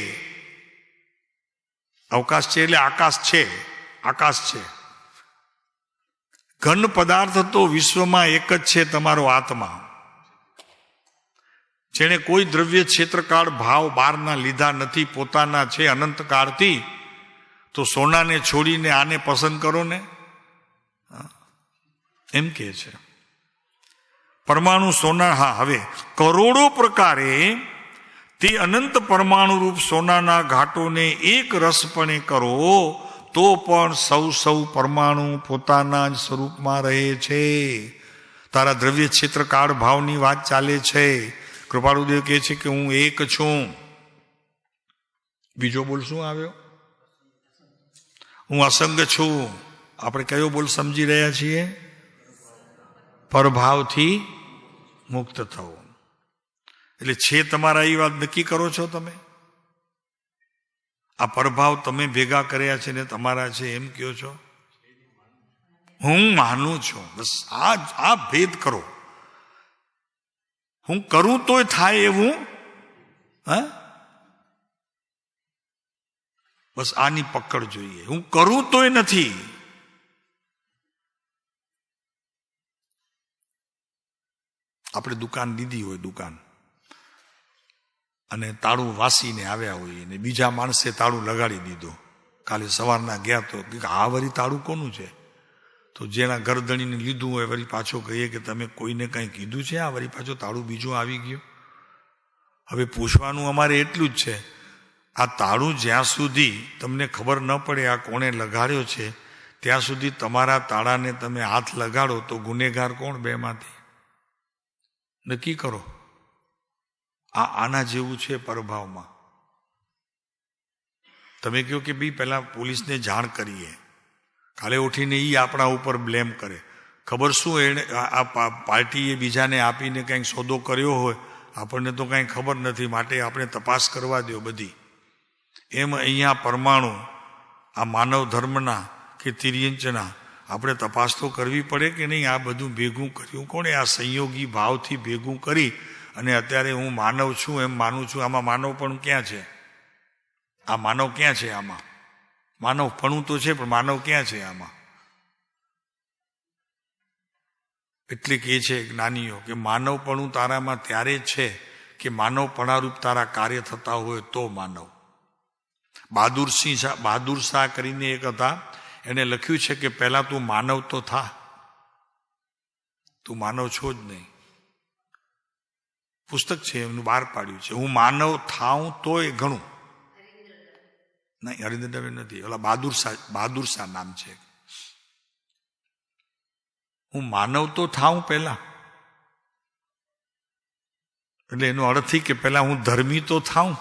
અવકાશ છે એટલે આકાશ છે, આકાશ છે. ઘન પદાર્થ તો વિશ્વમાં એક જ છે, તમારો આત્મા. જેણે કોઈ દ્રવ્ય ક્ષેત્રકાળ ભાવ બહારના લીધા નથી, પોતાના છે અનંતકાળથી. તો સોનાને છોડીને આને પસંદ કરો ને, એમ કે છે પરમાણુ સોના. હા, હવે કરોડો પ્રકારે તે અનંત પરમાણુ રૂપ સોનાના ઘાટોને એક રસપણે કરો તો પણ સૌ પરમાણુ પોતાના જ સ્વરૂપમાં રહે છે. તારા દ્રવ્ય ક્ષેત્ર કાળ ભાવની વાત ચાલે છે. કૃપાળુદેવ કહે છે કે હું એક છું. બીજો બોલ શું આવ્યો? હું અસંગ છું. આપણે કયો બોલ સમજી રહ્યા છીએ? પરભાવથી મુક્ત થવું. એટલે છે તમારા એ વાત નક્કી કરો છો તમે? આ પરભાવ તમે ભેગા કર્યા છે ને તમારા છે એમ કહો છો? હું માનું છું. બસ આ ભેદ કરો. હું કરું તોય થાય એવું, હા, બસ આની પકડ જોઈએ. હું કરું તોય નથી. આપણે દુકાન લીધી હોય, દુકાન, અને તાળું વાસીને આવ્યા હોય ને બીજા માણસે તાળું લગાડી દીધો. કાલે સવારના ગયા તો આ વળી તાળું કોનું છે? તો જેના ગરદણીને લીધું હોય વળી પાછો કહીએ કે તમે કોઈને કંઈ કીધું છે? આ વળી પાછો તાળું બીજું આવી ગયું. હવે પૂછવાનું અમારે એટલું જ છે, આ તાળું જ્યાં સુધી તમને ખબર ન પડે આ કોણે લગાડ્યો છે ત્યાં સુધી તમારા તાળાને તમે હાથ લગાડો તો ગુનેગાર કોણ બેમાંથી? નક્કી કરો. આના જેવું છે પરભાવમાં. તમે કહો કે ભાઈ પહેલા પોલીસને જાણ કરીએ, કાલે ઉઠીને એ આપણા ઉપર બ્લેમ કરે. ખબર શું એને આ પાર્ટીએ બીજાને આપીને કંઈક સોદો કર્યો હોય, આપણને તો કંઈ ખબર નથી, માટે આપણે તપાસ કરવા દો બધી. એમ અહીંયા પરમાણુ આ માનવ ધર્મના કે તિર્યંચના આપણે તપાસ તો કરવી પડે કે નહીં? આ બધું ભેગું કર્યું કોણે? આ સંયોગી ભાવથી ભેગું કરી અને અત્યારે હું માનવ છું એમ માનું છું. આમાં માનવ પણ ક્યાં છે? આ માનવ ક્યાં છે? આમાં માનવપણું તો છે પણ માનવ ક્યાં છે આમાં? એટલે કે છે જ્ઞાનીઓ કે માનવપણું તારામાં ત્યારે જ છે કે માનવપણારૂપ તારા કાર્ય થતા હોય તો માનવ. બહાદુર શાહ કરીને એક હતા, એને લખ્યું છે કે પહેલા તું માનવ તો થા. તું માનવ છો જ નહીં. પુસ્તક છે એમનું બહાર પાડ્યું છે. હું માનવ થાઉં તોય ઘણું. નહીં, હરિન્દર દવે નથી, ઓલા બહાદુર શાહ નામ છે. હું માનવ તો થાઉં પહેલા, એટલે એનો અર્થ કે પહેલા હું ધર્મી તો થાઉં.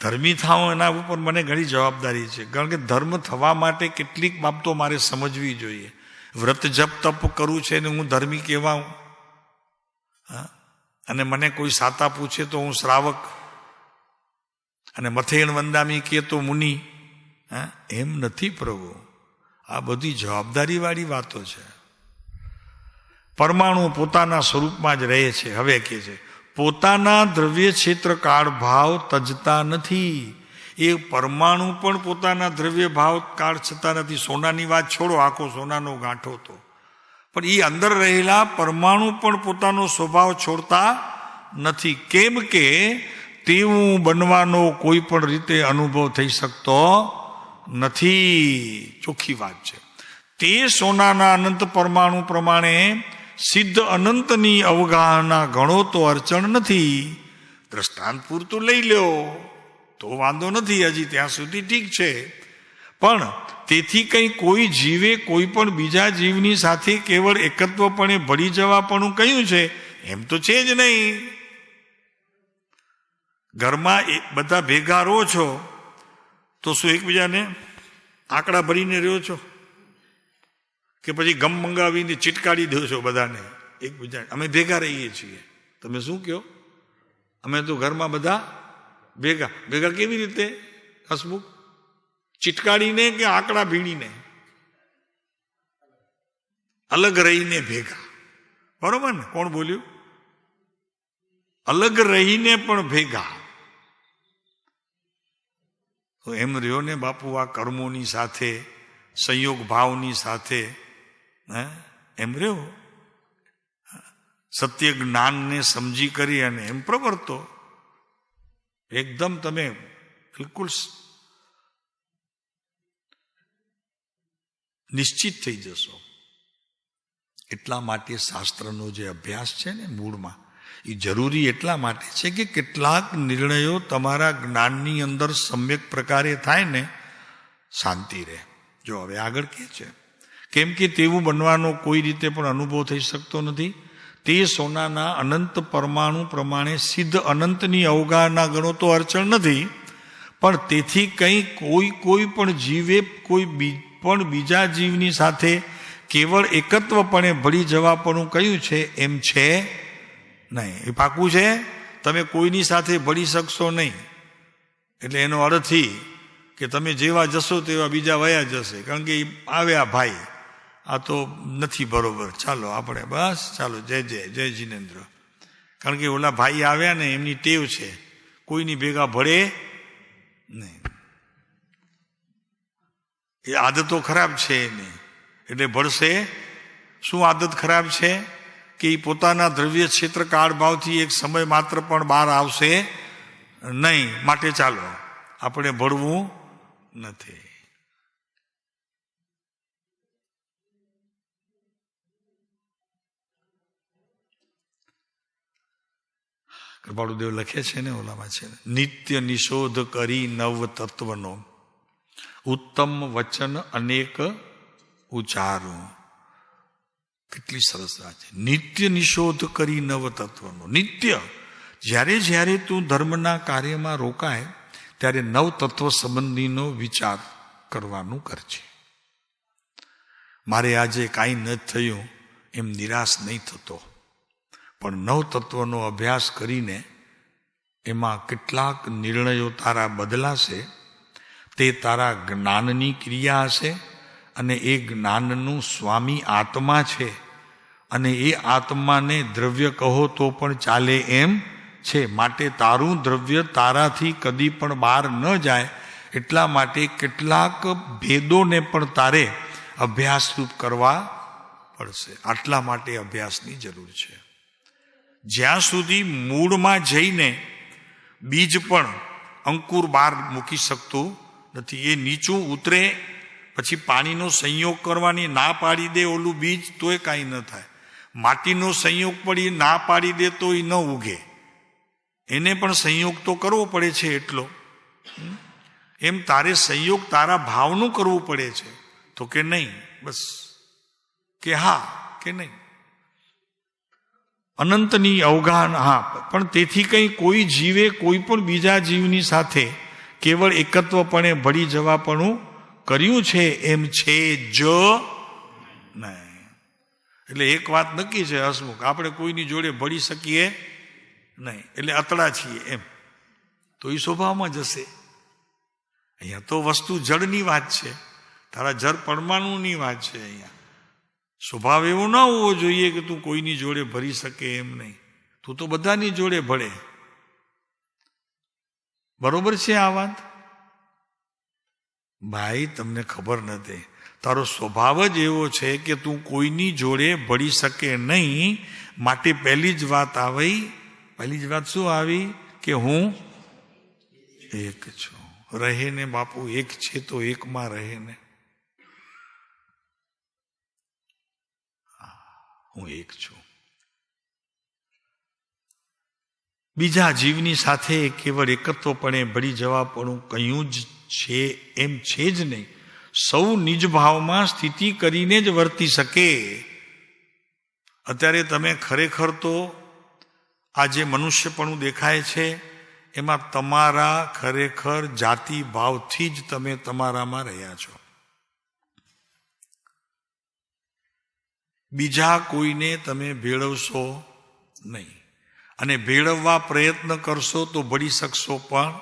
ધર્મી થાઉં એના ઉપર મને ઘણી જવાબદારી છે, કારણ કે ધર્મ થવા માટે કેટલીક બાબતો મારે સમજવી જોઈએ. વ્રત જપ તપ કરવું છે ને હું ધર્મી કહેવાઉં, અને મને કોઈ સાતા પૂછે તો હું શ્રાવક, અને મથેણ વંદામી કે તો મુનિ. એમ નથી પ્રભુ. આ બધી જવાબદારી વાળી વાતો છે. પરમાણુ પોતાના સ્વરૂપમાં જ રહે છે. હવે કે છે પોતાના દ્રવ્ય ક્ષેત્ર કાળ ભાવ તજતા નથી. એ પરમાણુ પણ પોતાના દ્રવ્ય ભાવ કાળ છતાં નથી. સોનાની વાત છોડો, આખો સોનાનો ગાંઠો તો, પણ એ અંદર રહેલા પરમાણુ પણ પોતાનો સ્વભાવ છોડતા નથી. કેમ કે તેવું બનવાનો કોઈ પણ રીતે અનુભવ થઈ શકતો નથી. ચોખ્ખી વાત છે. તે સોનાના અનંત પરમાણુ પ્રમાણે સિદ્ધ અનંતની અવગાહના ગણો તો અડચણ નથી. દ્રષ્ટાંત પૂરતું લઈ લ્યો તો વાંધો નથી, હજી ત્યાં સુધી ઠીક છે. પણ તેથી કંઈ કોઈ જીવે કોઈ પણ બીજા જીવની સાથે કેવળ એકત્વપણે ભળી જવાપણું કહ્યું છે એમ તો છે જ નહીં. ઘરમાં બધા ભેગા રહો છો તો શું એકબીજાને આંકડા ભરીને રહ્યો છો કે પછી ગમ મંગાવીને ચીટકારી દો છો બધાને એકબીજા? અમે ભેગા રહીએ છીએ. તમે શું કહો? અમે તો ઘરમાં બધા ભેગા કેવી રીતે હસમુખ? ચીટકાડીને કે આંકડા ભીણીને? અલગ રહીને ભેગા. બરોબર ને? કોણ બોલ્યું? અલગ રહીને પણ ભેગા. તો એમ રહ્યો ને બાપુ આ કર્મોની સાથે, સંયોગ ભાવની સાથે, એમ રહ્યો સત્ય જ્ઞાનને સમજી કરી અને એમ પ્રવર્તો. એકદમ તમે બિલકુલ નિશ્ચિત થઈ જશો. એટલા માટે શાસ્ત્રનો જે અભ્યાસ છે ને મૂળમાં એ જરૂરી એટલા માટે છે કે કેટલાક નિર્ણયો તમારા જ્ઞાનની અંદર સમ્યક પ્રકારે થાય ને, શાંતિ રહે. જો હવે આગળ કે છે, કેમ કે તેવું બનવાનો કોઈ રીતે પણ અનુભવ થઈ શકતો નથી. તે સોનાના અનંત પરમાણુ પ્રમાણે સિદ્ધ અનંતની અવગાહના ગણો તો અડચણ નથી, પણ તેથી કંઈ કોઈ પણ જીવે કોઈ પણ બીજા જીવની સાથે કેવળ એકત્વપણે ભળી જવાપણું કહ્યું છે એમ છે નહીં. એ પાકું છે, તમે કોઈની સાથે ભળી શકશો નહીં. એટલે એનો અર્થ એ કે તમે જેવા જશો તેવા બીજા વયા જશે, કારણ કે આવ્યા ભાઈ આ તો નથી બરોબર, ચાલો આપણે બસ ચાલો જય જીનેન્દ્ર. કારણ કે ઓલા ભાઈ આવ્યા ને એમની ટેવ છે કોઈની ભેગા ભળે નહીં. એ આદતો ખરાબ છે એની, એટલે ભળશે. શું આદત ખરાબ છે? કે એ પોતાના દ્રવ્ય ક્ષેત્ર કાળ ભાવથી એક સમય માત્ર પણ બહાર આવશે નહીં. માટે ચાલો આપણે ભળવું નથી. કૃપાળુદેવ લખે છે ને ઓલામાં છે, નિત્ય નિશોધ કરી નવ તત્વનો ઉત્તમ વચન અનેક ઉચ્ચારો. કેટલી સરસ વાત છે. નિત્ય નિશોધ કરી નવ તત્વનો. નિત્ય જ્યારે જ્યારે તું ધર્મના કાર્યમાં રોકાય ત્યારે નવ તત્વ સંબંધીનો વિચાર કરવાનું કરજે. મારે આજે કાંઈ ન થયું એમ નિરાશ નહીં થતો, પણ નવ તત્વનો અભ્યાસ કરીને એમાં કેટલાક નિર્ણયો તારા બદલાશે. તે તારા જ્ઞાનની ક્રિયા હશે, અને એ જ્ઞાનનું સ્વામી આત્મા છે, અને એ આત્માને દ્રવ્ય કહો તો પણ ચાલે એમ છે. માટે તારું દ્રવ્ય તારાથી કદી પણ બહાર ન જાય, એટલા માટે કેટલાક ભેદોને પણ તારે અભ્યાસરૂપ કરવા પડશે. આટલા માટે અભ્યાસની જરૂર છે. જ્યાં સુધી મૂળમાં જઈને બીજ પણ અંકુર બહાર મૂકી શકતું નથી. એ નીચું ઉતરે પછી પાણીનો સંયોગ કરવાની ના પાડી દે ઓલું બીજ, તોય કાંઈ ન થાય. માટીનો સંયોગ પડી ના પાડી દે તો એ ન ઉગે. એને પણ સંયોગ તો કરવો પડે છે એટલો. એમ તારે સંયોગ તારા ભાવનું કરવું પડે છે. તો કે નહીં, બસ કે હા કે નહીં. અનંતની અવગાહન, હા, પણ તેથી કંઈ કોઈ જીવે કોઈ પણ બીજા જીવની સાથે કેવળ એકત્વપણે ભળી જવાપણું કર્યું છે એમ છે જ નહીં. એટલે એક વાત નક્કી છે હસમુખ, આપણે કોઈની જોડે ભળી શકીએ નહીં, એટલે અતડા છીએ એમ, તો એ સ્વભાવમાં જશે. અહીંયા તો વસ્તુ જળની વાત છે, તારા જળ પરમાણુની વાત છે. અહીંયા સ્વભાવ એવો ના હોવો જોઈએ કે તું કોઈની જોડે ભરી શકે એમ નહીં. તું તો બધાની જોડે ભળે. બરોબર છે આ વાત? ભાઈ તમને ખબર નથી, તારો સ્વભાવ જ એવો છે કે તું કોઈની જોડે ભળી શકે નહીં. માટે પહેલી જ વાત આવી. પહેલી જ વાત શું આવી? કે હું એક છું. રહે ને બાપુ એક છે તો એકમાં રહે ને. હું એક છું. બીજા જીવની સાથે કેવળ એકત્વપણે ભળી જવાપણું કહ્યું જ છે એમ છે જ નહીં. સૌ નિજ ભાવમાં સ્થિતિ કરીને જ વર્તી શકે. અત્યારે તમે ખરેખર તો આ જે મનુષ્યપણું દેખાય છે એમાં તમારા ખરેખર જાતિ ભાવથી જ તમે તમારામાં રહ્યા છો. બીજા કોઈને તમે ભેળવશો નહીં, અને ભેળવવા પ્રયત્ન કરશો તો ભળી શકશો પણ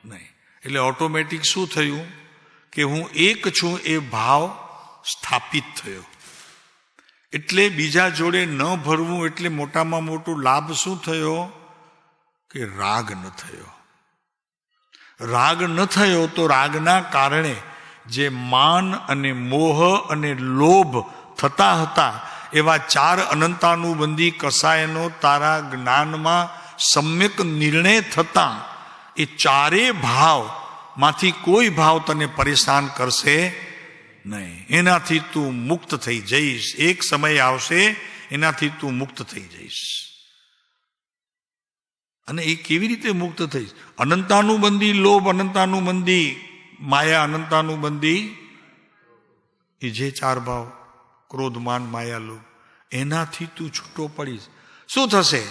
નહીં. એટલે ઓટોમેટિક શું થયું કે હું એક છું એ ભાવ સ્થાપિત થયો. એટલે બીજા જોડે ન ભરવું એટલે મોટામાં મોટું લાભ શું થયો? કે રાગ ન થયો. રાગ ન થયો તો રાગના કારણે જે માન અને મોહ અને લોભ થતા હતા એવા 4 અનંતાનુબંધી કસાયનો તારા જ્ઞાનમાં સમ્યક નિર્ણય થતા એ 4 ભાવમાંથી કોઈ ભાવ તને પરેશાન કરશે નહીં. એનાથી તું મુક્ત થઈ જઈશ. એક સમય આવશે એનાથી તું મુક્ત થઈ જઈશ. અને એ કેવી રીતે મુક્ત થઈશ? અનંતાનુબંધી લોભ, અનંતાનુબંધી માયા, અનંતાનુબંધી એ જે ચાર ભાવ ક્રોધ, માન, માયા, લોભ, એનાથી તું છૂટો પડીશ. શું થશે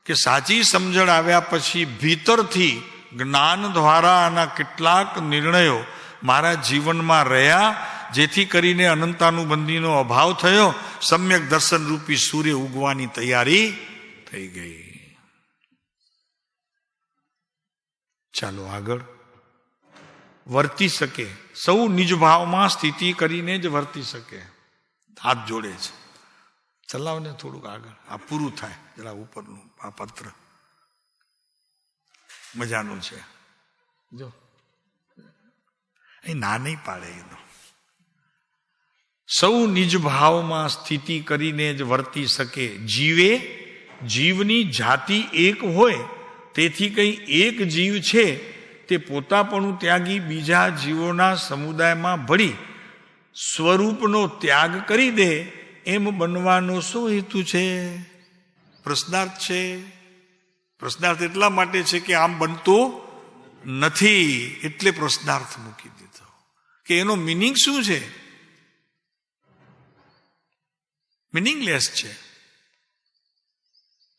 કે સાચી સમજણ આવ્યા પછી ભીતરથી જ્ઞાન દ્વારા આના કેટલાક નિર્ણયો મારા જીવનમાં રહ્યા, જેથી કરીને અનંતાનુબંધીનો અભાવ થયો. સમ્યક દર્શન રૂપી સૂર્ય ઉગવાની તૈયારી થઈ ગઈ. ચાલો આગળ. વર્તી શકે, સૌ નિજ ભાવમાં સ્થિતિ કરીને જ વર્તી શકે. હાથ જોડે છે. ચલાવ ને થોડુંક આગળ, આ પૂરું થાય જરા ઉપરનું આ પત્ર મજાનું છે. જો અહીં ના નહીં પાડે એનો. સૌ નિજ ભાવમાં સ્થિતિ કરીને જ વર્તી શકે. જીવે જીવની જાતિ એક હોય, તેથી કઈ એક જીવ છે તે પોતાપણું ત્યાગી બીજા જીવોના સમુદાયમાં ભળી સ્વરૂપનો ત્યાગ કરી દે, એમ બનવાનો શું હેતુ છે? પ્રશ્નાર્થ છે. પ્રશ્નાર્થ એટલા માટે છે કે આમ બનતું નથી, એટલે પ્રશ્નાર્થ મૂકી દીધો. કે એનો મિનિંગ શું છે? મિનિંગલેસ છે.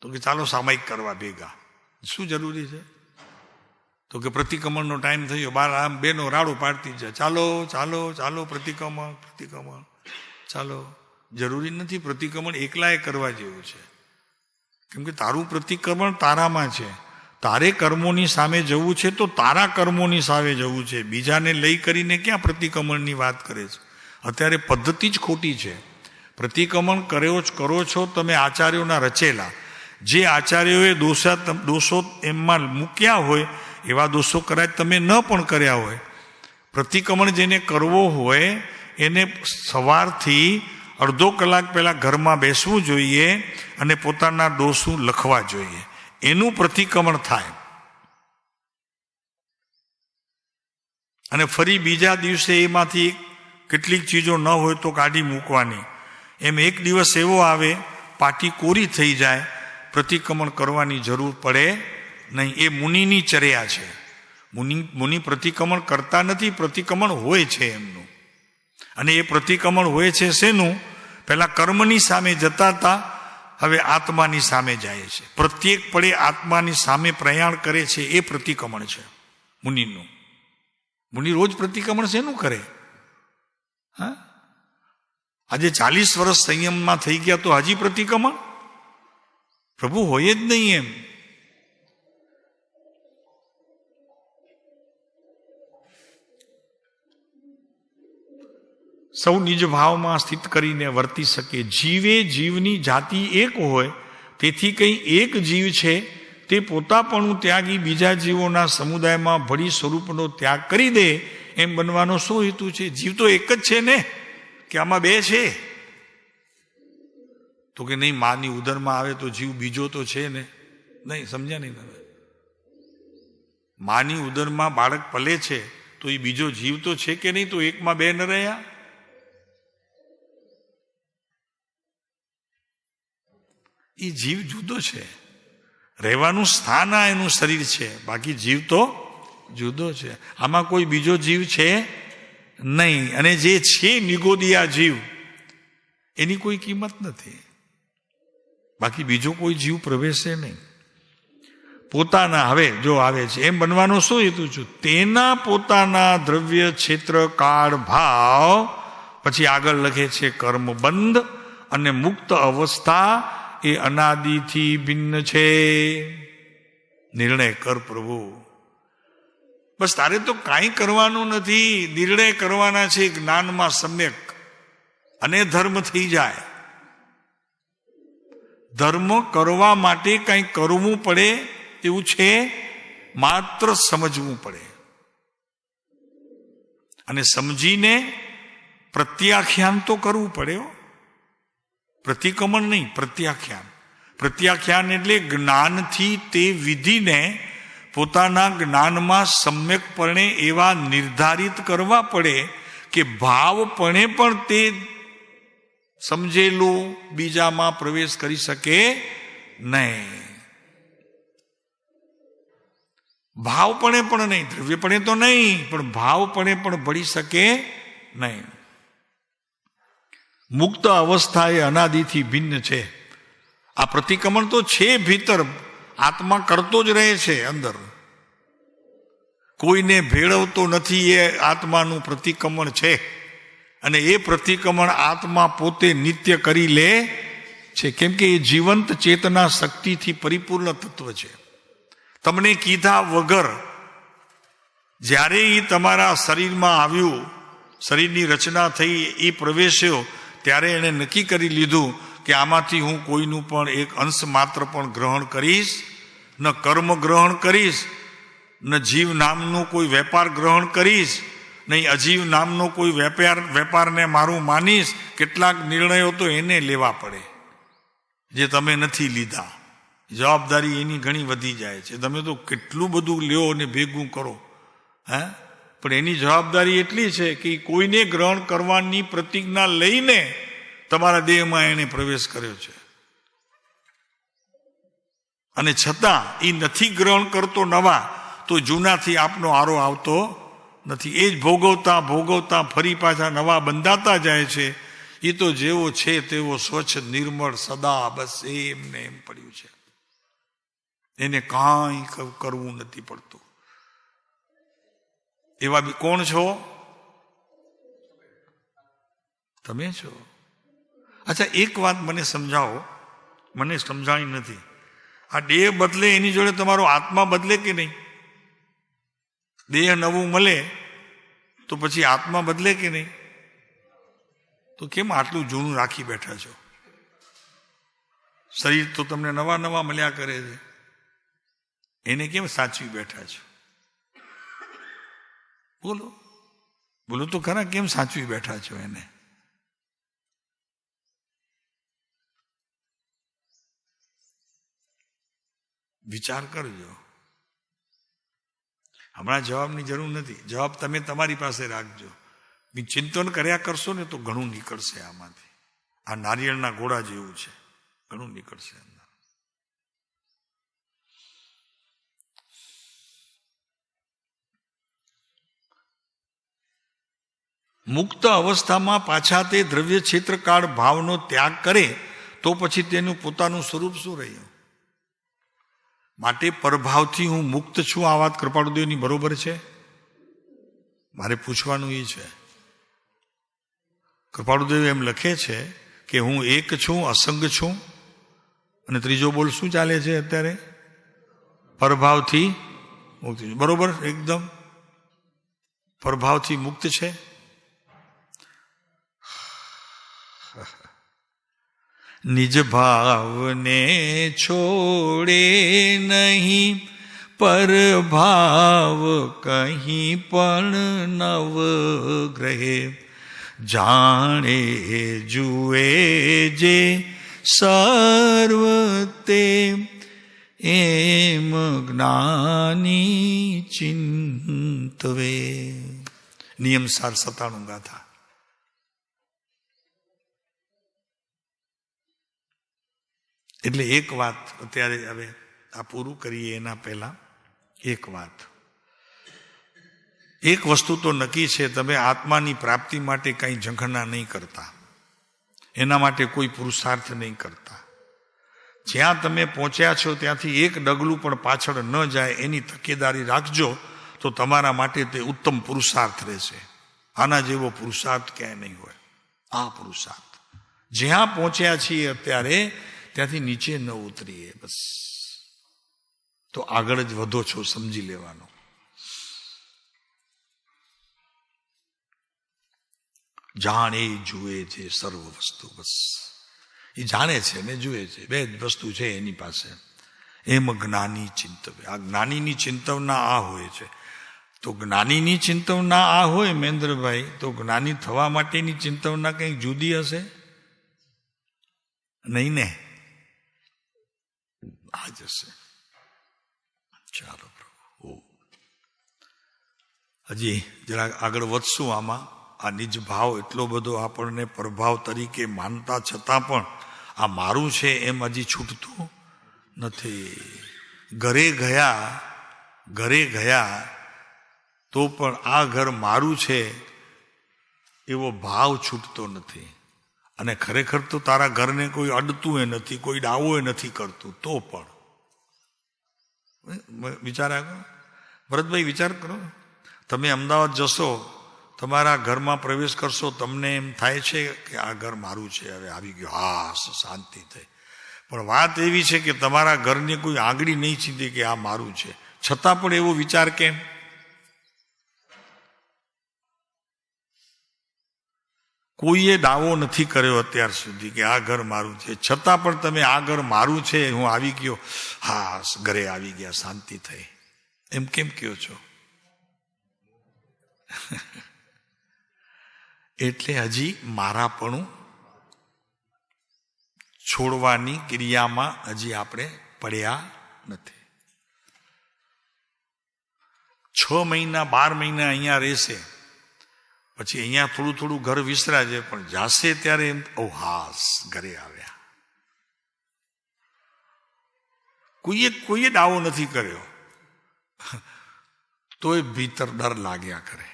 તો કે ચાલો સામાયિક કરવા ભેગા. શું જરૂરી છે? તો કે પ્રતિક્રમણનો ટાઈમ થયો, બાર આમ બેનો રાડો પાડતી જાય, ચાલો ચાલો ચાલો પ્રતિક્રમણ પ્રતિક્રમણ ચાલો. જરૂરી નથી. પ્રતિક્રમણ એકલાએ કરવા જેવું છે. કેમ કે તારું પ્રતિક્રમણ તારામાં છે. તારે કર્મોની સામે જવું છે તો તારા કર્મોની સામે જવું છે. બીજાને લઈ કરીને ક્યાં પ્રતિક્રમણની વાત કરે છે? અત્યારે પદ્ધતિ જ ખોટી છે. પ્રતિક્રમણ કરો છો તમે આચાર્યોના રચેલા. જે આચાર્યોએ દોષો એમાં મૂક્યા હોય એવા દોષો કદાચ તમે ન પણ કર્યા હોય. પ્રતિક્રમણ જેને કરવો હોય એને સવારથી અડધો કલાક પહેલા ઘરમાં બેસવું જોઈએ અને પોતાના દોષો લખવા જોઈએ. એનું પ્રતિક્રમણ થાય. અને ફરી બીજા દિવસે એમાંથી કેટલીક ચીજો ન હોય તો કાઢી મૂકવાની. એમ એક દિવસ એવો આવે પાટી કોરી થઈ જાય, પ્રતિક્રમણ કરવાની જરૂર પડે નહીં. એ મુનિની ચર્યા છે. મુનિ પ્રતિક્રમણ કરતા નથી, પ્રતિક્રમણ હોય છે એમનું. અને એ પ્રતિક્રમણ હોય છે શેનું? પહેલા કર્મની સામે જતા હતા, હવે આત્માની સામે જાય છે. પ્રત્યેક પળે આત્માની સામે પ્રયાણ કરે છે, એ પ્રતિક્રમણ છે મુનિનું. મુનિ રોજ પ્રતિક્રમણ શેનું કરે? હા, આજે 40 વર્ષ સંયમમાં થઈ ગયા તો હજી પ્રતિક્રમણ? પ્રભુ હોય જ નહીં એમ. સૌ નિજ ભાવમાં સ્થિત કરીને વર્તી શકે. જીવે જીવની જાતિ એક હોય, તેથી કંઈ એક જીવ છે તે પોતાપણું ત્યાગી બીજા જીવોના સમુદાયમાં ભળી સ્વરૂપનો ત્યાગ કરી દે, એમ બનવાનો શું હેતુ છે? જીવ તો એક જ છે ને, કે આમાં બે છે? તો કે નહીં, માની ઉદરમાં આવે તો જીવ બીજો તો છે ને. નહીં, સમજ્યા નહીં તમે? માની ઉદરમાં બાળક પલે છે તો એ બીજો જીવ તો છે કે નહીં? તો એકમાં બે ન રહ્યા? એ જીવ જુદો છે. રહેવાનું સ્થાન આ એનું શરીર છે, બાકી જીવ તો જુદો છે. આમાં કોઈ બીજો જીવ છે નહીં. અને જે છે નિગોદિયા જીવ, એની કોઈ કિંમત નથી. બાકી બીજો કોઈ જીવ પ્રવેશે નહીં. પોતાના, હવે જો આવે છે એમ બનવાનો શું હેતુ છે? તેના પોતાના દ્રવ્ય ક્ષેત્ર કાળ ભાવ, પછી આગળ લખે છે કર્મબંધ અને મુક્ત અવસ્થા એ અનાદિથી ભિન્ન છે. નિર્ણય કર પ્રભુ. બસ તારે તો કાંઈ કરવાનું નથી, નિર્ણય કરવાના છે જ્ઞાનમાં સમ્યક, અને ધર્મ થઈ જાય. ધર્મ કરવા માટે કંઈ કરવું પડે એવું છે? માત્ર સમજવું પડે. અને સમજીને પ્રત્યાખ્યાન તો કરવું પડે. પ્રતિક્રમણ નહીં, પ્રત્યાખ્યાન. પ્રત્યાખ્યાન એટલે જ્ઞાનથી તે વિધિને પોતાના જ્ઞાનમાં સમ્યકપણે એવા નિર્ધારિત કરવા પડે કે ભાવપણે પણ તે સમજેલું બીજામાં પ્રવેશ કરી શકે નહીં. ભાવપણે પણ નહીં, દ્રવ્યપણે તો નહીં, પણ ભાવપણે પણ ભળી શકે નહીં. મુક્ત અવસ્થા એ અનાદિથી ભિન્ન છે. આ પ્રતિક્રમણ તો છે ભીતર, આત્મા કરતો જ રહે છે અંદર, કોઈને ભેળવતો નથી. એ આત્માનું પ્રતિક્રમણ છે અને એ પ્રતિક્રમણ આત્મા પોતે નિત્ય કરી લે છે, કેમ કે એ જીવંત ચેતના શક્તિથી પરિપૂર્ણ તત્વ છે. તમને કીધા વગર જ્યારે એ તમારા શરીરમાં આવ્યું, શરીરની રચના થઈ, એ પ્રવેશ્યો, ત્યારે એણે નક્કી કરી લીધું કે આમાંથી હું કોઈનું પણ એક અંશ માત્ર પણ ગ્રહણ કરીશ, ન કર્મ ગ્રહણ કરીશ, ન જીવ નામનો કોઈ વેપાર ગ્રહણ કરીશ, નહીં અજીવ નામનો કોઈ વેપારને મારું માનીશ. કેટલાક નિર્ણયો તો એને લેવા પડે જે તમે નથી લીધા. જવાબદારી એની ઘણી વધી જાય છે. તમે તો કેટલું બધું લ્યો અને ભેગું કરો, હે, પણ એની જવાબદારી એટલી છે કે કોઈને ગ્રહણ કરવાની પ્રતિજ્ઞા લઈને તમારા દેહમાં એને પ્રવેશ કર્યો છે, અને છતાં એ નથી ગ્રહણ કરતો નવા, તો જૂનાથી આપનો આરો આવતો નથી. એ જ ભોગવતા ભોગવતા ફરી પાછા નવા બંધાતા જાય છે. એ તો જેવો છે તેવો સ્વચ્છ નિર્મળ સદા બસ એમને એમ પડ્યું છે. એને કાંઈ કરવું નથી પડતું. એવા બી કોણ છો? તમે છો. અચ્છા, એક વાત મને સમજાવો, મને સમજાણી નથી. આ દેહ બદલે એની જોડે તમારો આત્મા બદલે કે નહીં? દેહ નવું મળે તો પછી આત્મા બદલે કે નહીં? તો કેમ આટલું જૂનું રાખી બેઠા છો? શરીર તો તમને નવા નવા મળ્યા કરે છે, એને કેમ સાચવી બેઠા છો? બોલો બોલો તો ખરા, કેમ સાચવી બેઠા છો એને? વિચાર કરજો. હમણાં જવાબની જરૂર નથી. જવાબ તમે તમારી પાસે રાખજો. ચિંતન કર્યા કરશો ને તો ઘણું નીકળશે આમાંથી. આ નારિયેળના ગોળા જેવું છે, ઘણું નીકળશે અંદર. મુક્ત અવસ્થામાં પાછા તે દ્રવ્ય ક્ષેત્રકાળ ભાવનો ત્યાગ કરે તો પછી તેનું પોતાનું સ્વરૂપ શું રહ્યું? માટે પરભાવથી હું મુક્ત છું. આ વાત કૃપાળુદેવની બરોબર છે? મારે પૂછવાનું એ છે. કૃપાળુદેવ એમ લખે છે કે હું એક છું, અસંગ છું, અને ત્રીજો બોલ શું ચાલે છે અત્યારે? પરભાવથી મુક્ત. બરોબર, એકદમ પરભાવથી મુક્ત છે. નિજ ભાવને છોડે નહીં, પર ભાવ કહી પણ નવ ગ્રહે, જાણે જુએ જે સર્વ તે, એમ જ્ઞાની ચિંતવે. નિયમ સાર 97 ગાથા. એટલે એક વાત અત્યારે, હવે આ પૂરું કરીએ એના પહેલા એક વાત, એક વસ્તુ તો નક્કી છે, તમે આત્માની પ્રાપ્તિ માટે કંઈ ઝંખના નહીં કરતા, એના માટે કોઈ પુરુષાર્થ નહીં કરતા. જ્યાં તમે પહોંચ્યા છો ત્યાંથી એક ડગલું પણ પાછળ ન જાય એની તકેદારી રાખજો, તો તમારા માટે તે ઉત્તમ પુરુષાર્થ રહેશે. આના જેવો પુરુષાર્થ ક્યાંય નહીં હોય. આ પુરુષાર્થ જ્યાં પહોંચ્યા છીએ અત્યારે ત્યાંથી નીચે ન ઉતરીએ બસ, તો આગળ જ વધો છો, સમજી લેવાનો. જાણે જુએ છે સર્વ વસ્તુ, બસ એ જાણે છે ને જુએ છે, બે જ વસ્તુ છે એની પાસે. એમ જ્ઞાની ચિંતવે. આ જ્ઞાનીની ચિંતવના આ હોય છે. તો જ્ઞાનીની ચિંતવના આ હોય મહેન્દ્રભાઈ, તો જ્ઞાની થવા માટેની ચિંતવના કંઈક જુદી હશે નહીં ને? આ જ હશે. ચાલો પ્રભુ, હજી જરા આગળ વધશું આમાં. આ નિજ ભાવ એટલો બધો આપણને પ્રભાવ તરીકે માનતા છતાં પણ આ મારું છે એમ હજી છૂટતું નથી. ઘરે ગયા ઘરે ગયા તો પણ આ ઘર મારું છે એવો ભાવ છૂટતો નથી. અને ખરેખર તો તારા ઘરને કોઈ અડતું એ નથી, કોઈ ડાવો એ નથી કરતું, તો પણ વિચાર આવ્યો? ભરતભાઈ વિચાર કરો, તમે અમદાવાદ જશો, તમારા ઘરમાં પ્રવેશ કરશો, તમને એમ થાય છે કે આ ઘર મારું છે, હવે આવી ગયો, હા શાંતિ થઈ. પણ વાત એવી છે કે તમારા ઘરને કોઈ આંગળી નહીં ચીંધી કે આ મારું છે, છતાં પણ એવો વિચાર કેમ? કોઈએ દાવો નથી કર્યો અત્યાર સુધી કે આ ઘર મારું છે, છતાં પણ તમે આ ઘર મારું છે, હું આવી ગયો, હા ઘરે આવી ગયા, શાંતિ થઈ, એમ કેમ કહો છો? એટલે હજી મારાપણું છોડવાની ક્રિયામાં હજી આપણે પડ્યા નથી. 6 મહિના 12 મહિના અહીંયા રહેશે, પછી અહીંયા થોડું થોડું ઘર વિસરાજે, પણ જાશે ત્યારે એમ હાસ ઘરે આવ્યા. કોઈએ દાવો નથી કર્યો, તોય ભીતર ડર લાગ્યા કરે.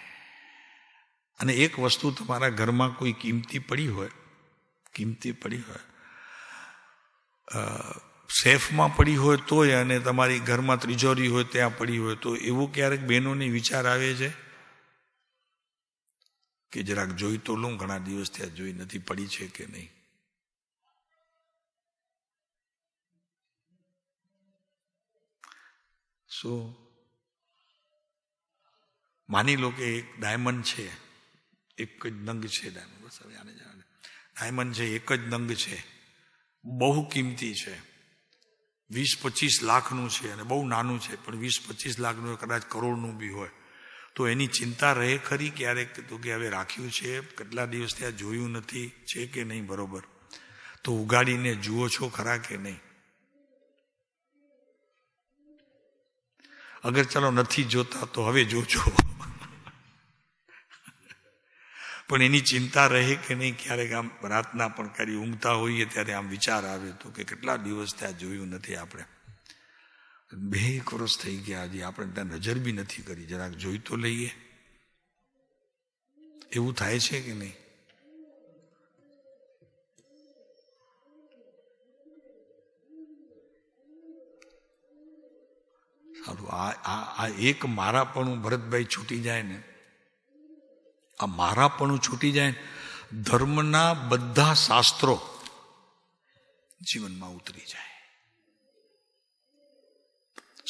અને એક વસ્તુ તમારા ઘરમાં કોઈ કિંમતી પડી હોય, સેફમાં પડી હોય તોય, અને તમારી ઘરમાં તિજોરી હોય ત્યાં પડી હોય તો, એવું ક્યારેક બહેનોને વિચાર આવે છે કે જરાક જોઈ તો લઉં, ઘણા દિવસ ત્યાં જોઈ નથી, પડી છે કે નહીં? શું માની લો કે એક ડાયમંડ છે, એક જ નંગ છે, ડાયમંડ છે, એક જ નંગ છે, બહુ કિંમતી છે, 20-25 લાખનું છે, અને બહુ નાનું છે, પણ 20-25 લાખનું કદાચ કરોડનું બી હોય, તો એની ચિંતા રહે ખરી ક્યારેક તો કે હવે રાખ્યું છે, કેટલા દિવસ ત્યાં જોયું નથી, છે કે નહીં બરોબર, તો ઉગાડીને જુઓ છો ખરા કે નહીં? અગર ચાલો નથી જોતા તો હવે જોજો, પણ એની ચિંતા રહે કે નહીં? ક્યારેક આમ રાતના પણ કરી ઊંઘતા હોઈએ ત્યારે આમ વિચાર આવે તો કે કેટલા દિવસ ત્યાં જોયું નથી આપણે, 2 વર્ષ થઈ ગયા, હજી આપણે ત્યાં નજર બી નથી કરી, જરાક જોઈ તો લઈએ, એવું થાય છે કે નહીં? સારું, આ એક મારાપણું ભરતભાઈ છૂટી જાય ને, આ મારાપણું છૂટી જાય, ધર્મના બધા શાસ્ત્રો જીવનમાં ઉતરી જાય,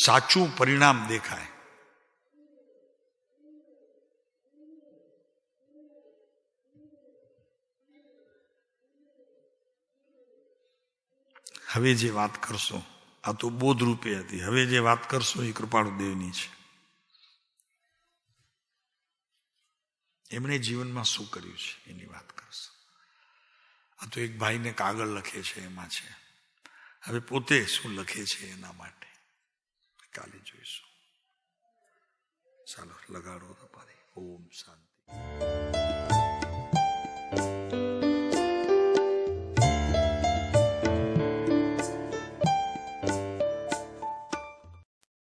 સાચું પરિણામ દેખાય. હવે જે વાત કરશો આ તો બોધ રૂપે હતી, હવે જે વાત કરશો એ કૃપાળુદેવની છે. એમણે જીવનમાં શું કર્યું છે એની વાત કરશો. આ તો એક ભાઈને કાગળ લખે છે, એમાં છે, હવે પોતે શું લખે છે એના માટે કાલે જોઈશું. ચાલો લગાડો તમારી. ઓમ શાંતિ.